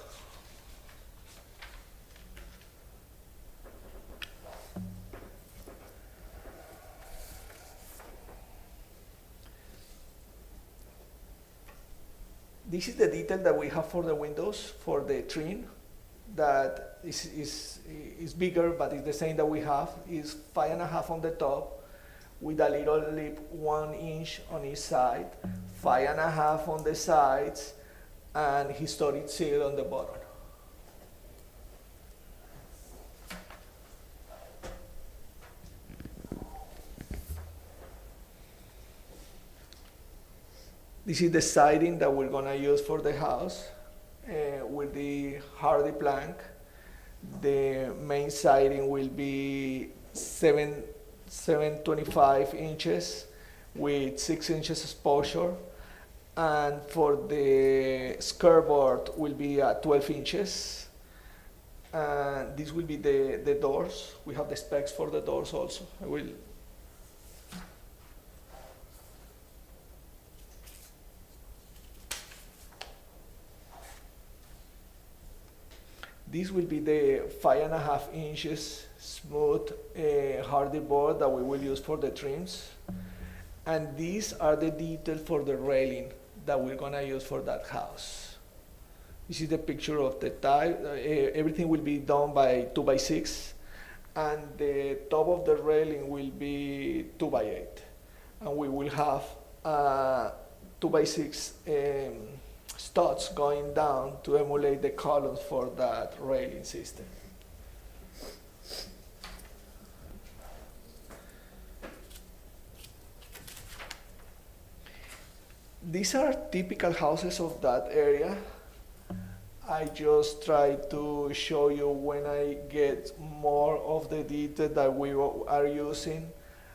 This is the detail that we have for the windows, for the trim, that is bigger, but it's the same that we have. It's 5.5 on the top, with a little lip 1 inch on each side, 5.5 on the sides, and historic seal on the bottom. This is the siding that we're gonna use for the house with the hardy plank. The main siding will be 7.25 inches with 6 inches exposure, and for the skirtboard will be 12 inches. And this will be the doors. We have the specs for the doors also. This will be the 5.5 inches smooth hardy board that we will use for the trims. And these are the details for the railing that we're gonna use for that house. This is the picture of the tile. Everything will be done by 2x6, and the top of the railing will be 2x8. And we will have 2x6 studs going down to emulate the columns for that railing system. These are typical houses of that area. I just try to show you when I get more of the detail that we are using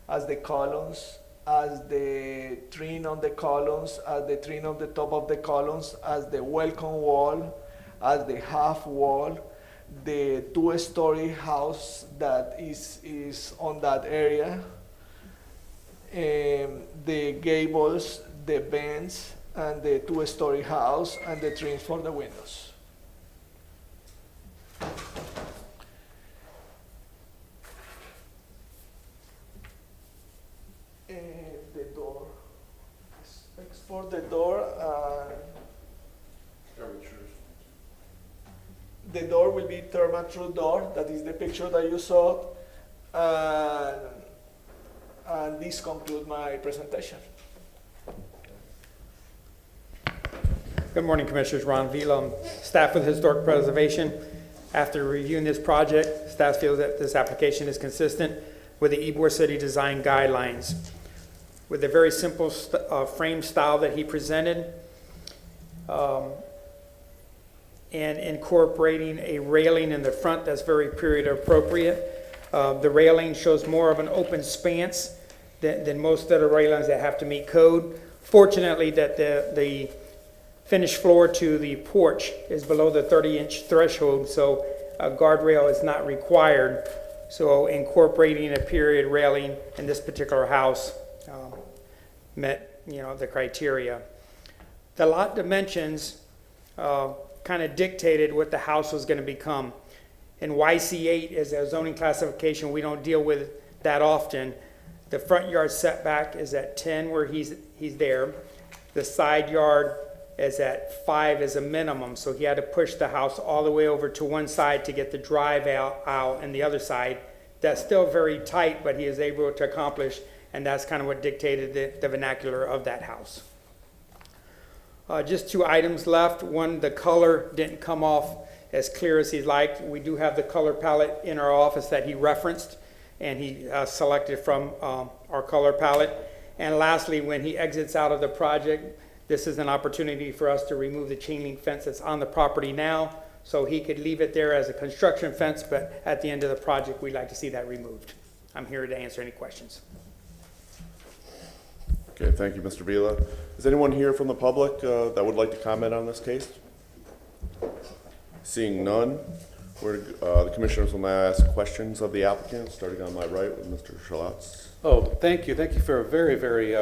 as the columns, as the trim on the columns, as the trim on the top of the columns, as the welcome wall, as the half wall, the 2-story house that is on that area, the gables, the vents, and the 2-story house, and the trims for the windows. The door, specs for the door, the door will be Therma-Tru door. That is the picture that you saw, and this concludes my presentation. Good morning, Commissioners. Ron Vila, staff with Historic Preservation. After reviewing this project, staff feels that this application is consistent with the Ybor City Design Guidelines. With a very simple frame style that he presented, and incorporating a railing in the front that's very period appropriate. The railing shows more of an open stance than most of the railings that have to meet code. Fortunately, that the finished floor to the porch is below the 30-inch threshold, so a guardrail is not required. So incorporating a period railing in this particular house met, the criteria. The lot dimensions kind of dictated what the house was going to become. And YC8 is a zoning classification we don't deal with that often. The front yard setback is at 10 where he's there. The side yard is at 5 as a minimum, so he had to push the house all the way over to one side to get the drive aisle and the other side. That's still very tight, but he is able to accomplish, and that's kind of what dictated the vernacular of that house. Just 2 items left. One, the color didn't come off as clear as he'd like. We do have the color palette in our office that he referenced, and he selected from our color palette. And lastly, when he exits out of the project, this is an opportunity for us to remove the chain link fence that's on the property now, so he could leave it there as a construction fence, but at the end of the project, we'd like to see that removed. I'm here to answer any questions. Okay, thank you, Mr. Vila. Is anyone here from the public that would like to comment on this case? Seeing none, the commissioners will now ask questions of the applicant, starting on my right with Mr. Shalatz. Oh, thank you. Thank you for a very, very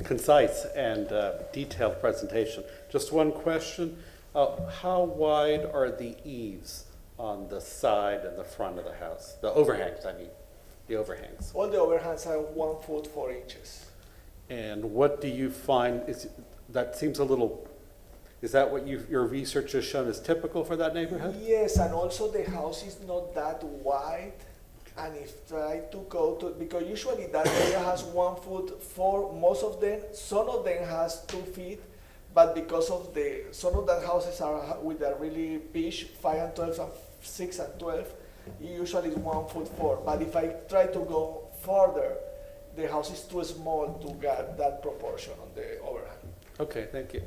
concise and detailed presentation. Just one question. How wide are the eaves on the side and the front of the house? The overhangs, I mean, the overhangs. All the overhangs are 1 foot 4 inches. And what do you find that seems a little, is that what your research has shown is typical for that neighborhood? Yes, and also the house is not that wide. And if try to go to, because usually that area has 1 foot 4, most of them, some of them has 2 feet, but because of some of the houses are with a really big 5 and 12 and 6 and 12, it usually is 1 foot 4. But if I try to go further, the house is too small to get that proportion on the overhang. Okay, thank you.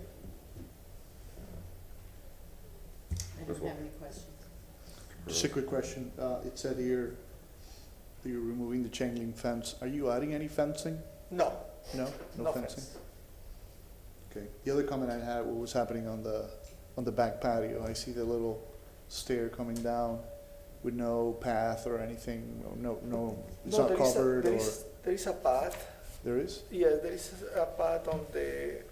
I don't have any questions. Just a quick question. It said here that you're removing the chain link fence. Are you adding any fencing? No, No? no fencing? fence. Okay. The other comment I had, what was happening on the back patio? I see the little stair coming down with no path or anything, no, it's not covered or? There is a path. There is? Yeah, there is a path on the.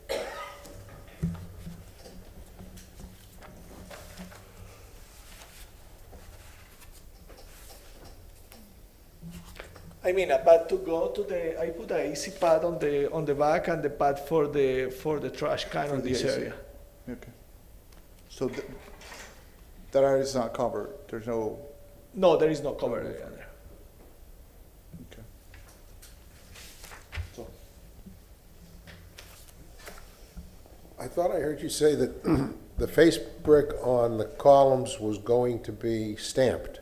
I mean, a path to go to the. I put an easy pad on the back and the pad for the trash can For on the this AC. area. Okay. So that area is not covered? There's no, No, there is no cover area there. okay. So, I thought I heard you say that the face brick on the columns was going to be stamped.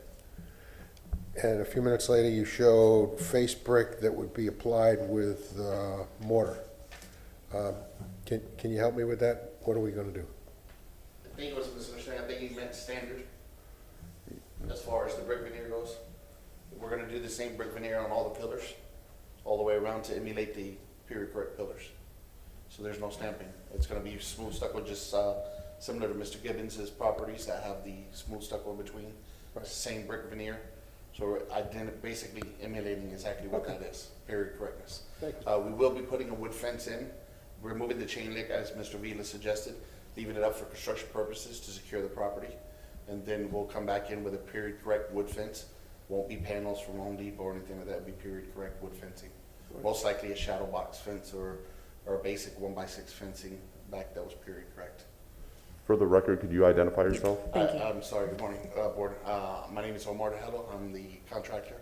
And a few minutes later, you showed face brick that would be applied with mortar. Can you help me with that? What are we gonna do? I think it was a misunderstanding. I think he meant standard as far as the brick veneer goes. We're gonna do the same brick veneer on all the pillars, all the way around to emulate the period correct pillars. So there's no stamping. It's gonna be smooth stucco, just similar to Mr. Gibbons's properties that have the smooth stucco in between. Right. Same brick veneer. So we're basically emulating exactly what that is, period correctness. Thank you. We will be putting a wood fence in, removing the chain link as Mr. Vila suggested, leaving it up for construction purposes to secure the property. And then we'll come back in with a period correct wood fence. Won't be panels from Home Depot or anything like that, it'll be period correct wood fencing. Most likely a shadow box fence or a basic 1x6 fencing back that was period correct. For the record, could you identify yourself? I'm sorry, good morning, board. My name is Omar Tejado, I'm the contractor,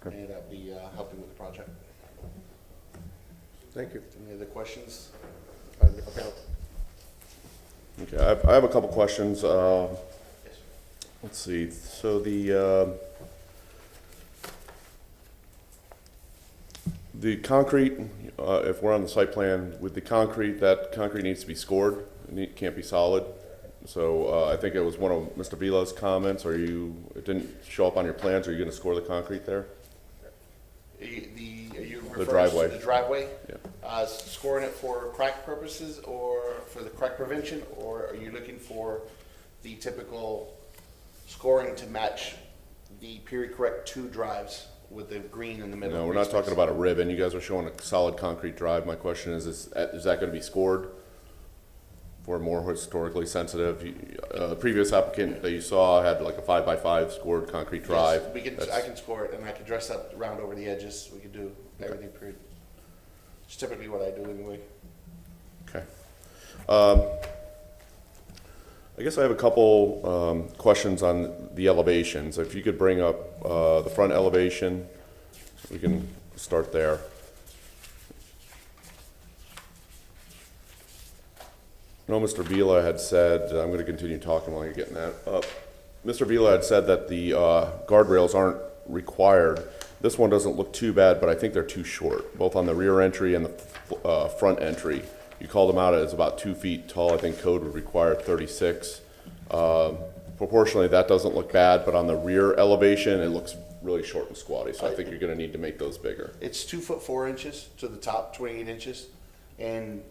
Okay. and I'll be helping with the project. Thank you. Any other questions? Okay. Okay, I have a couple questions. Yes, sir. Let's see, so the concrete, if we're on the site plan, with the concrete, that concrete needs to be scored, it can't be solid. So I think it was one of Mr. Vila's comments, it didn't show up on your plans, are you gonna score the concrete there? Are you The referring driveway. to the driveway? Yeah. Scoring it for crack purposes or for the crack prevention, or are you looking for the typical scoring to match the period correct 2 drives with the green in the middle. No, we're not talking about a ribbon. You guys are showing a solid concrete drive. My question is that going to be scored for more historically sensitive? The previous applicant that you saw had like a 5x5 scored concrete drive. Yes, we can, I can score it, and I can dress up round over the edges. We can do everything period. It's typically what I do anyway. Okay. I guess I have a couple questions on the elevations. If you could bring up the front elevation, we can start there. I know Mr. Vila had said, I'm going to continue talking while you're getting that up. Mr. Vila had said that the guardrails aren't required. This one doesn't look too bad, but I think they're too short, both on the rear entry and the front entry. You called them out as about 2 feet tall. I think code would require 36. Proportionally, that doesn't look bad, but on the rear elevation, it looks really short and squatty. So I think you're going to need to make those bigger. It's 2 foot 4 inches to the top, 28 inches, and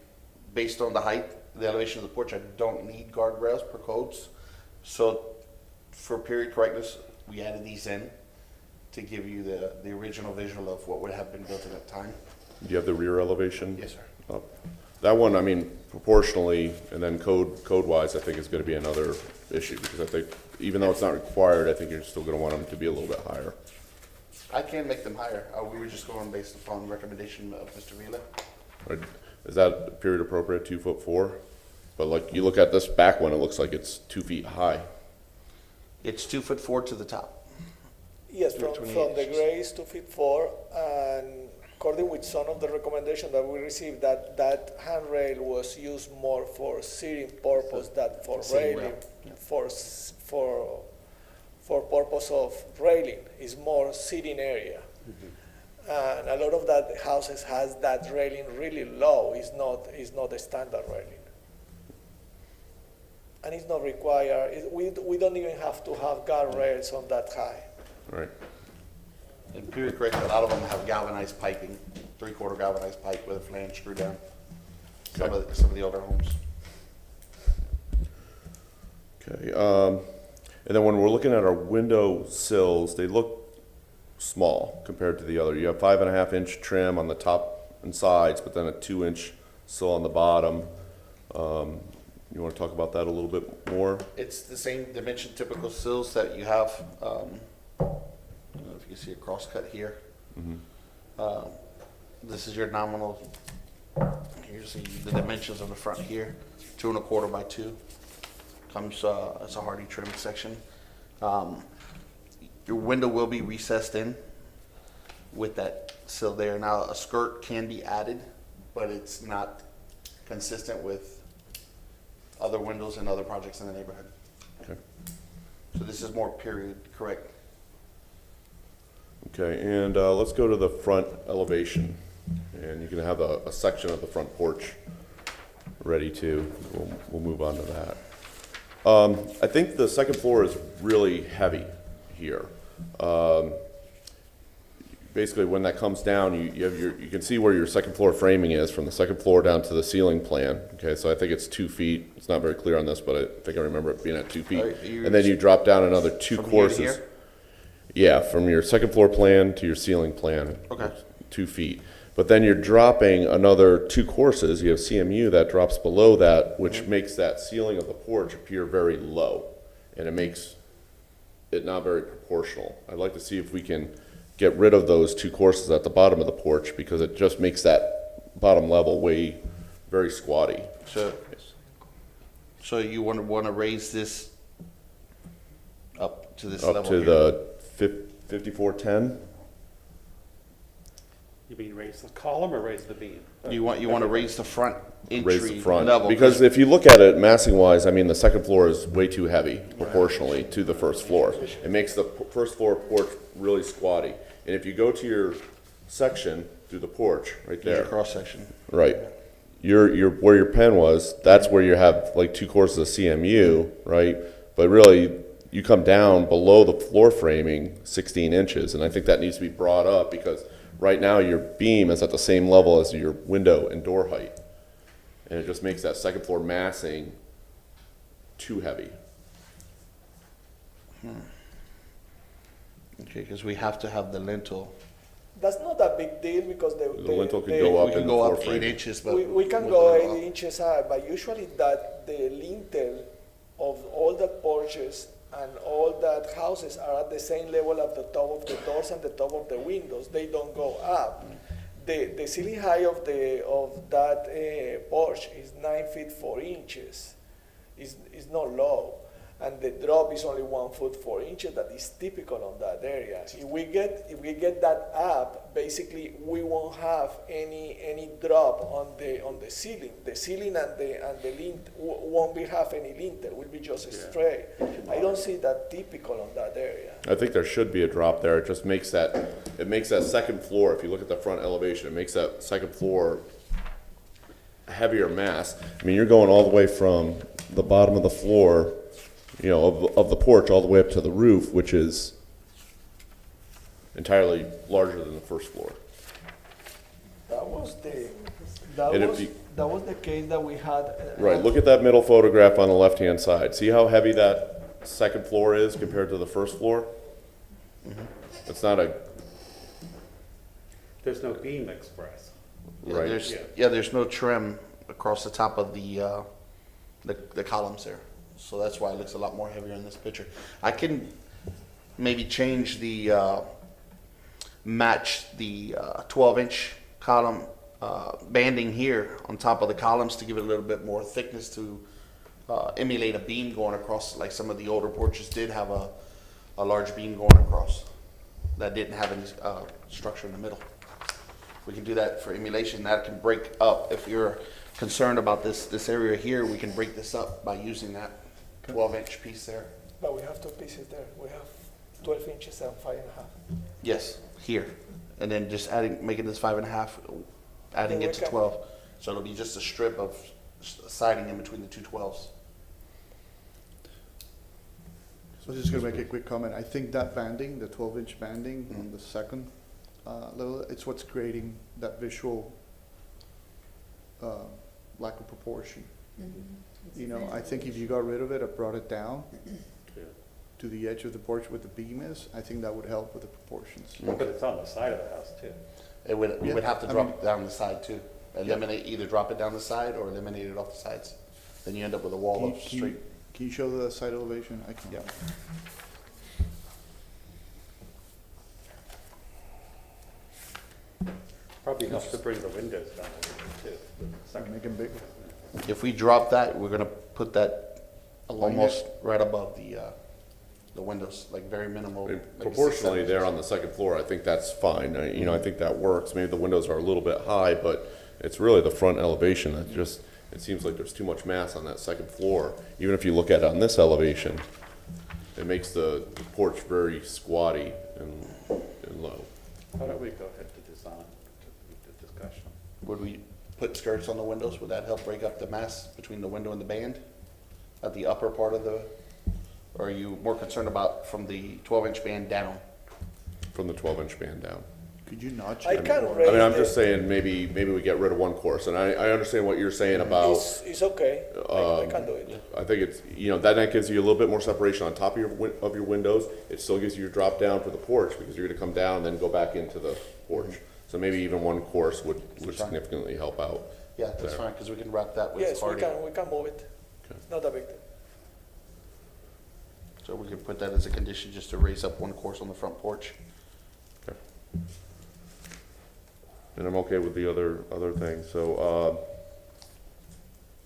based on the height, the elevation of the porch, I don't need guardrails per codes. So for period correctness, we added these in to give you the original visual of what would have been built at that time. Do you have the rear elevation? Yes, sir. Up? That one, I mean, proportionally, and then code-wise, I think is going to be another issue, because I think, even though it's not required, I think you're still going to want them to be a little bit higher. I can make them higher. We were just going based upon recommendation of Mr. Vila. Right. Is that period appropriate, 2 foot 4? But like, you look at this back one, it looks like it's 2 feet high. It's 2 foot 4 to the top. Yes, You're from 28 the inches. grade is 2 feet 4, and according with some of the recommendation that we received, that handrail was used more for seating purpose than for Seating railing. rail, For purpose of railing, is more seating area. And a lot of that houses has that railing really low. It's not a standard railing. And it's not required. We don't even have to have guardrails on that high. Right. And period correct, a lot of them have galvanized piping, 3/4 galvanized pipe with a flange screw down. Some of the older homes. Okay. And then when we're looking at our window sills, they look small compared to the other. You have 5.5 inch trim on the top and sides, but then a 2 inch sill on the bottom. You want to talk about that a little bit more? It's the same dimension typical sills that you have. I don't know if you can see a cross cut here. This is your nominal. Here's the dimensions of the front here, 2 1/4 by 2. Comes it's a hardy trim section. Your window will be recessed in with that sill there. Now a skirt can be added, but it's not consistent with other windows and other projects in the neighborhood. Okay. So this is more period correct. Okay, and let's go to the front elevation. And you can have a section of the front porch ready to, we'll move on to that. I think the second floor is really heavy here. Basically, when that comes down, you can see where your second floor framing is from the second floor down to the ceiling plan. Okay, so I think it's 2 feet. It's not very clear on this, but I think I remember it being at 2 feet. And then you drop down another 2 From here to courses. here? Yeah, from your second floor plan to your ceiling plan. Okay. 2 feet. But then you're dropping another 2 courses. You have CMU that drops below that, which makes that ceiling of the porch appear very low. And it makes it not very proportional. I'd like to see if we can get rid of those 2 courses at the bottom of the porch, because it just makes that bottom level very squatty. So you want to raise this up to this level Up to here? the 5410? You mean raise the column or raise the beam? You want to raise the front entry Raise the front. level? Because if you look at it massing wise, I mean, the second floor is way too heavy proportionally to the first floor. It makes the first floor porch really squatty. And if you go to your section through the porch, right There's there. your cross section. Right. Where your pen was, that's where you have like 2 courses of CMU, right? But really, you come down below the floor framing 16 inches, and I think that needs to be brought up, because right now your beam is at the same level as your window and door height. And it just makes that second floor massing too heavy. Okay, because we have to have the lintel. That's not a big deal because The lintel could go up We in can the go floor up 8 frame. inches, but. we can with go the- 8 inches high, but usually that the lintel of all the porches and all that houses are at the same level at the top of the doors and the top of the windows. They don't go up. The ceiling height of that porch is 9 feet 4 inches. Is not low, and the drop is only 1 foot 4 inches. That is typical on that area. If we get that up, basically we won't have any drop on the ceiling. The ceiling and the lint won't have any lintel. Will be just straight. I don't see that typical on that area. I think there should be a drop there. It just makes that second floor, if you look at the front elevation, it makes that second floor a heavier mass. I mean, you're going all the way from the bottom of the floor, of the porch all the way up to the roof, which is entirely larger than the first floor. That was the case that we had. Right, look at that middle photograph on the left-hand side. See how heavy that second floor is compared to the first floor? It's not a, There's no beam express. Yeah, right. there's no trim across the top of the columns there. So that's why it looks a lot more heavier in this picture. I can maybe change match the 12-inch column banding here on top of the columns to give it a little bit more thickness to emulate a beam going across, like some of the older porches did have a large beam going across that didn't have any structure in the middle. We can do that for emulation. That can break up. If you're concerned about this area here, we can break this up by using that 12-inch piece there. But we have two pieces there. We have 12 inches and 5.5. Yes, here. And then just making this 5.5, adding it to 12. So it'll be just a strip of siding in between the two 12s. So just gonna make a quick comment. I think that banding, the 12-inch banding on the second level, it's what's creating that visual lack of proportion. I think if you got rid of it or brought it down to the edge of the porch where the beam is, I think that would help with the proportions. But it's on the side of the house too. We would have to I drop mean- it down the side too. Either drop it down the side or eliminate it off the sides. Then you end up with a wall of straight. Can you show the side elevation? I can. Yeah. Probably helps to bring the windows down a little bit too. Make them bigger. If we drop that, we're gonna put that Align almost right above the windows, like very minimal. I mean, like proportionally 6-7 there inches. on the second floor, I think that's fine. I think that works. Maybe the windows are a little bit high, but it's really the front elevation that just, it seems like there's too much mass on that second floor. Even if you look at it on this elevation, it makes the porch very squatty and low. How about we go ahead to design, the discussion? Would we put skirts on the windows? Would that help break up the mass between the window and the band? At the upper part of or are you more concerned about from the 12-inch band down? From the 12-inch band down. Could you notch I it? can I raise mean, I'm just saying, maybe we get rid of one course, and I understand what you're saying about, It's okay. I can do it. I think it's, that gives you a little bit more separation on top of your windows. It still gives you your drop down for the porch, because you're gonna come down and then go back into the porch. So maybe even one course would significantly help out. Yeah, that's there. fine, because we can wrap that with Yes, party. we can move it. It's not a big deal. So we can put that as a condition, just to raise up one course on the front porch. Okay. And I'm okay with the other things, so,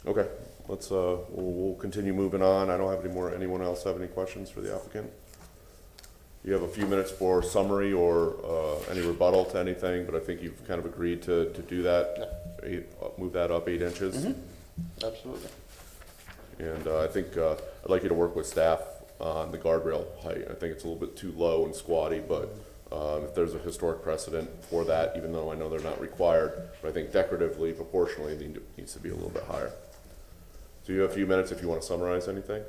okay, let's, we'll continue moving on. I don't have anyone else have any questions for the applicant? You have a few minutes for summary or, any rebuttal to anything, but I think you've kind of agreed to do that. Move that up 8 inches. Absolutely. And, I think, I'd like you to work with staff on the guardrail height. I think it's a little bit too low and squatty, but, if there's a historic precedent for that, even though I know they're not required, but I think decoratively, proportionally, it needs to be a little bit higher. So you have a few minutes if you want to summarize anything?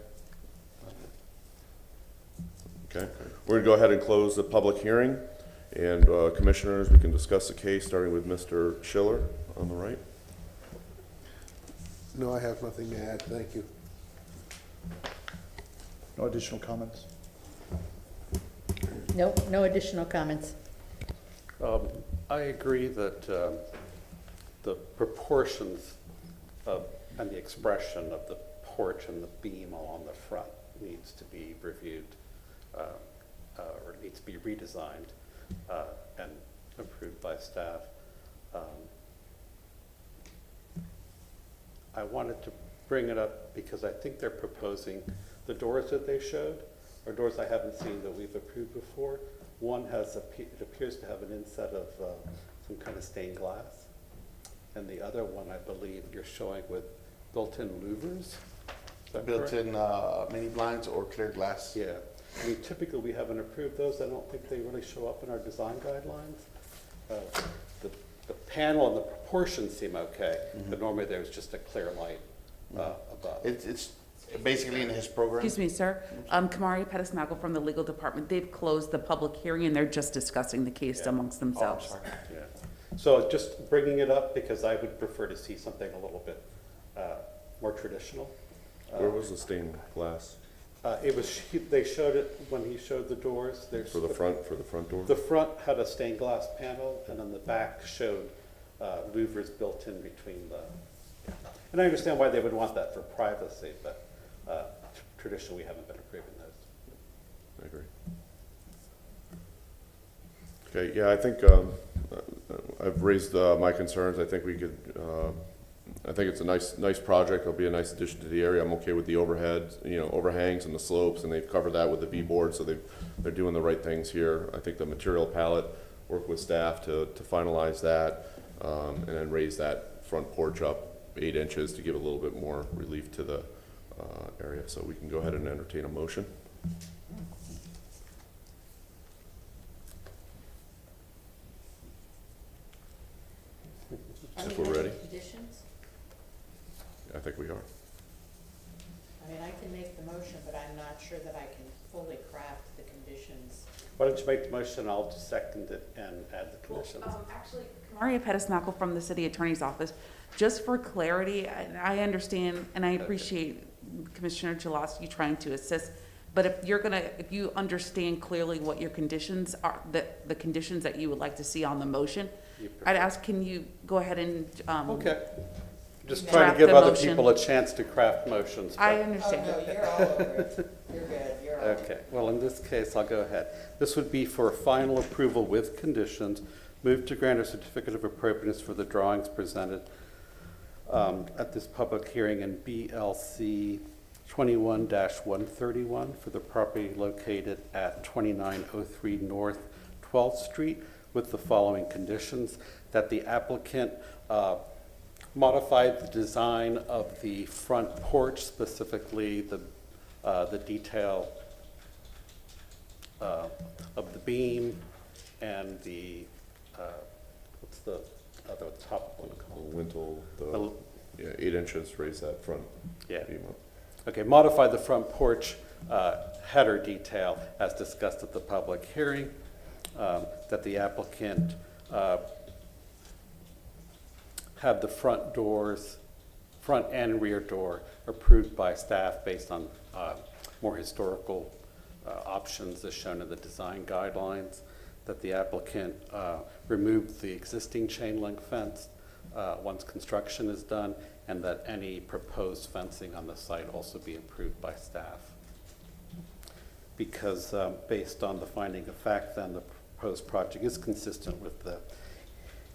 Okay, we're gonna go ahead and close the public hearing, and, commissioners, we can discuss the case, starting with Mr. Schiller on the right. No, I have nothing to add, thank you. No additional comments? Nope, no additional comments. I agree that the proportions of, and the expression of the porch and the beam along the front needs to be reviewed, or needs to be redesigned and approved by staff. I wanted to bring it up because I think they're proposing, the doors that they showed are doors I haven't seen that we've approved before. One has, it appears to have an inset of some kind of stained glass. And the other one, I believe, you're showing with built-in louvers. Is that correct? Built-in mini blinds or clear glass. Yeah. I mean, typically, we haven't approved those. I don't think they really show up in our design guidelines. The panel and the proportions seem okay, but normally there's just a clear light above. It's basically in his program. Excuse me, sir. Kamari Pettis-Magel from the legal department. They've closed the public hearing and they're just discussing the case amongst themselves. Oh, I'm sorry. Yeah. So just bringing it up because I would prefer to see something a little bit more traditional. Where was the stained glass? It was, they showed it when he showed the doors. There's For the front door? The front had a stained glass panel, and then the back showed louvers built in between the. And I understand why they would want that for privacy, but traditionally we haven't been approving those. I agree. Okay, yeah, I think I've raised my concerns. I think we could. I think it's a nice project. It'll be a nice addition to the area. I'm okay with the overhangs and the slopes, and they've covered that with the V-board, so they're doing the right things here. I think the material palette, work with staff to finalize that, and then raise that front porch up 8 inches to give a little bit more relief to the area. So we can go ahead and entertain a motion. If we're ready. Conditions? I think we are. I mean, I can make the motion, but I'm not sure that I can fully craft the conditions. Why don't you make the motion? I'll just second it and add the conditions. Actually, Maria Pettis-Magel from the city attorney's office. Just for clarity, I understand and I appreciate Commissioner Jaloski trying to assist, but if you understand clearly what your conditions are, the conditions that you would like to see on the motion, I'd ask, can you go ahead and Okay. Just trying to draft give the other motion. people a chance to craft motions. I but- understand. Oh, no, you're all over it. You're good, you're all over it. Okay, well, in this case, I'll go ahead. This would be for final approval with conditions. Move to grant a certificate of appropriateness for the drawings presented at this public hearing in BLC 21-131 for the property located at 2903 North 12th Street with the following conditions: that the applicant modified the design of the front porch, specifically the detail of the beam and the, what's the other top one called? The lintel, yeah, 8 inches, raise that front Yeah. beam up. Okay, modify the front porch header detail as discussed at the public hearing, that the applicant have the front doors, front and rear door approved by staff based on more historical options as shown in the design guidelines, that the applicant remove the existing chain link fence once construction is done, and that any proposed fencing on the site also be approved by staff. Because based on the finding of fact, then the proposed project is consistent with the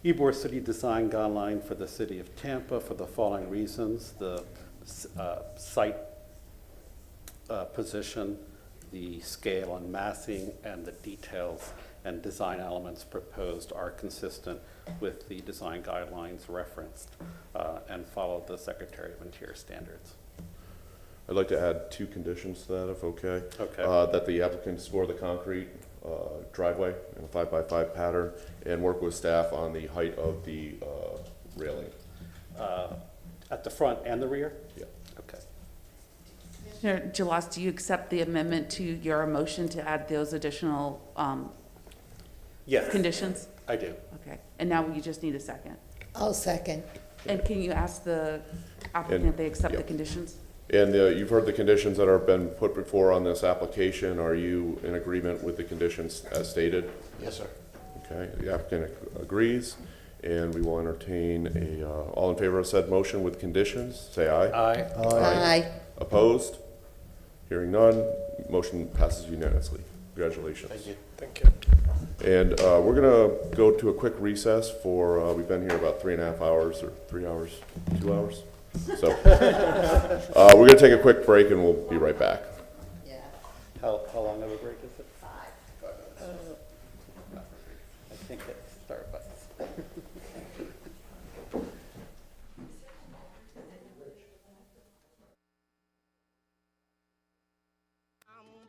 Ybor City Design Guideline for the City of Tampa for the following reasons: the site position, the scale and massing, and the details and design elements proposed are consistent with the design guidelines referenced and follow the Secretary of Interior standards. I'd like to add 2 conditions to that, if okay. Okay. That the applicant score the concrete driveway in a 5x5 pattern and work with staff on the height of the railing. At the front and the rear? Yeah. Okay. Commissioner Jalas, do you accept the amendment to your motion to add those additional Yes. conditions? I do. Okay, and now you just need a second. I'll second. And can you ask the applicant if they accept the Yep. conditions? And you've heard the conditions that have been put before on this application. Are you in agreement with the conditions as stated? Yes, sir. Okay, the applicant agrees, and we will entertain all in favor of said motion with conditions, say aye. Aye. Aye. Opposed? Hearing none, motion passes unanimously. Congratulations. Thank you. Thank you. And we're gonna go to a quick recess for, we've been here about 3.5 hours, or 3 hours, 2 hours. So, we're gonna take a quick break and we'll be right back. Yeah. How long of a break is it? 5 minutes. I think it's Starbucks.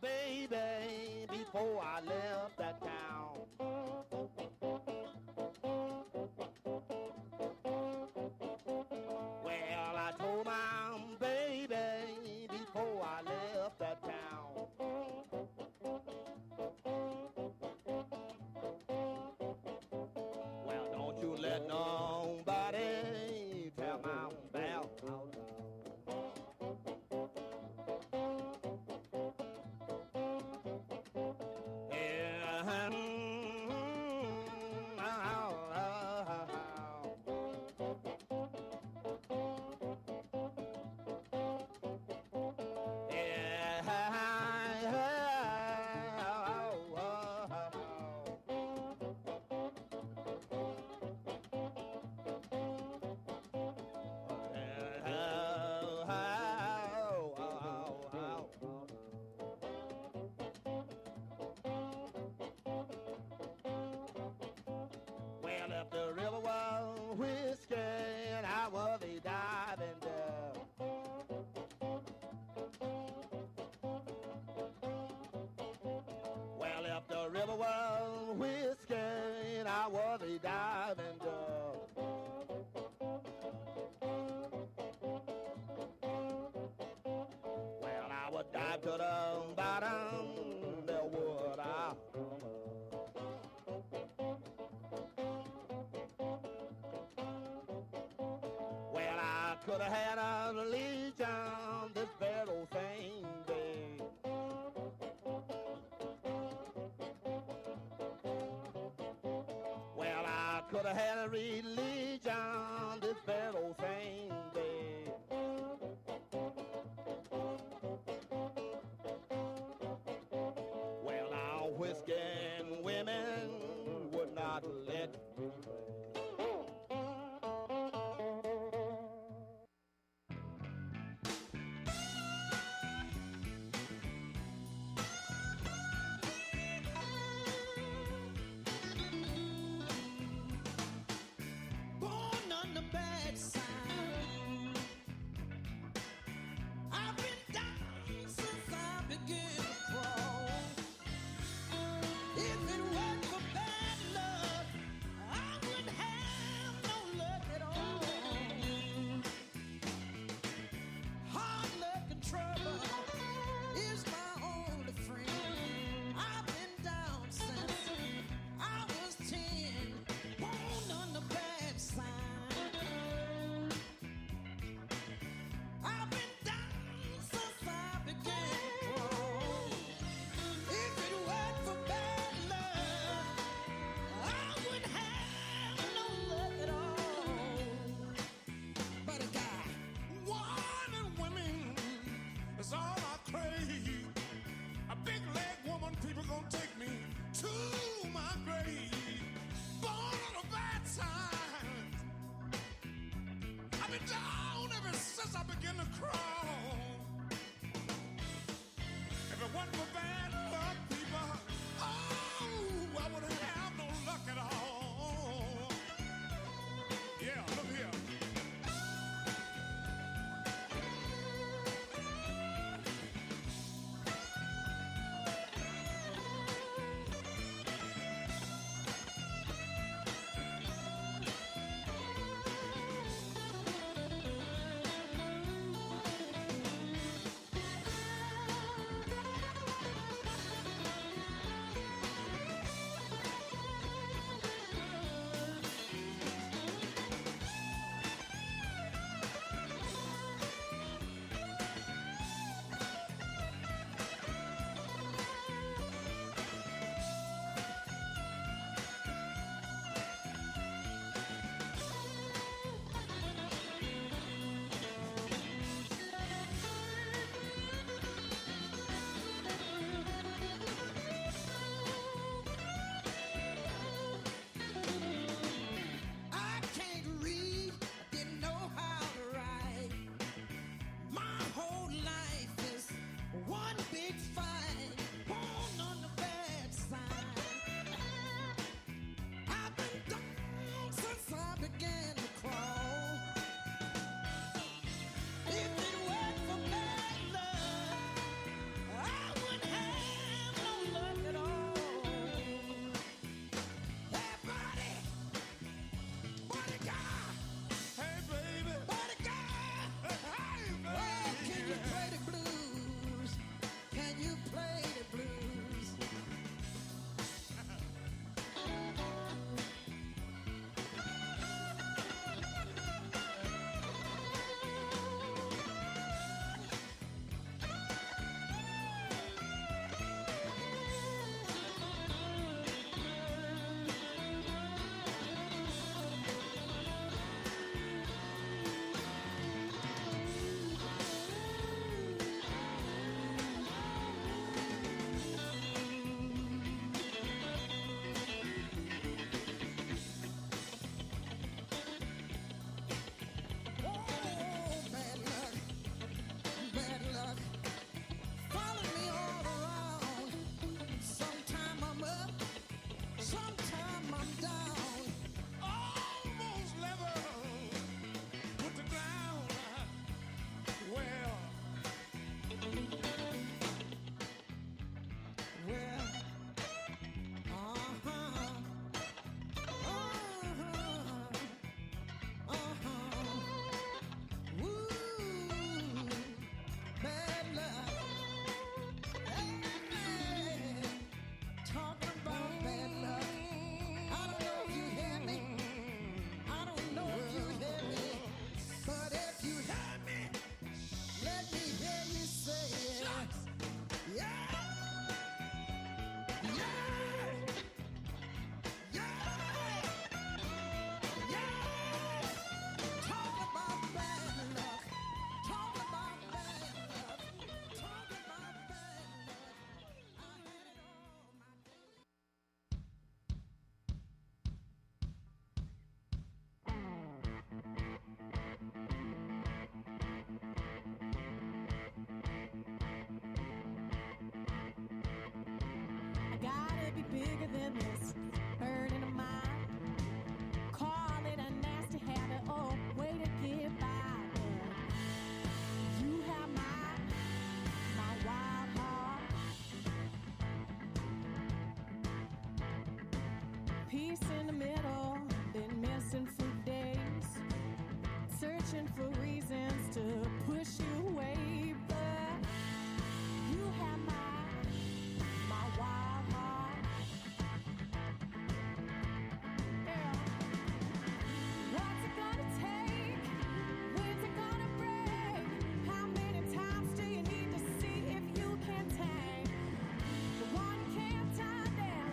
Baby, before I left that town, well, I told my baby before I left that town. Well, don't you let nobody tell my bell. Well, if the river was whiskey and I was a diving there. Well, if the river was whiskey and I was a diving dove. Well, I would dive to the bottom, there would I. Well, I could have had a legion this very same day. Well, I could have had a religion this very same day. Well, now whiskey and women would not let me play. Born on the bad side. bigger than this burden of mine. Call it a nasty habit or way to get by. You have my wild heart. Peace in the middle, been missing for days. Searching for reasons to push you away, but you have my wild heart. Yeah. What's it gonna take? When's it gonna break? How many times do you need to see if you can take the one you can't turn down,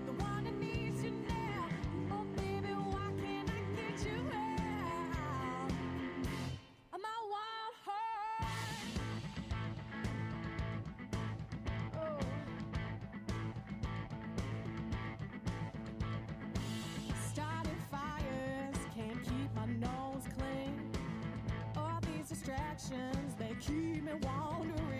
the one that needs you now? Oh baby, why can't I get you out of my wild heart? Oh. Starting fires, can't keep my nose clean. All these distractions, they keep me wandering.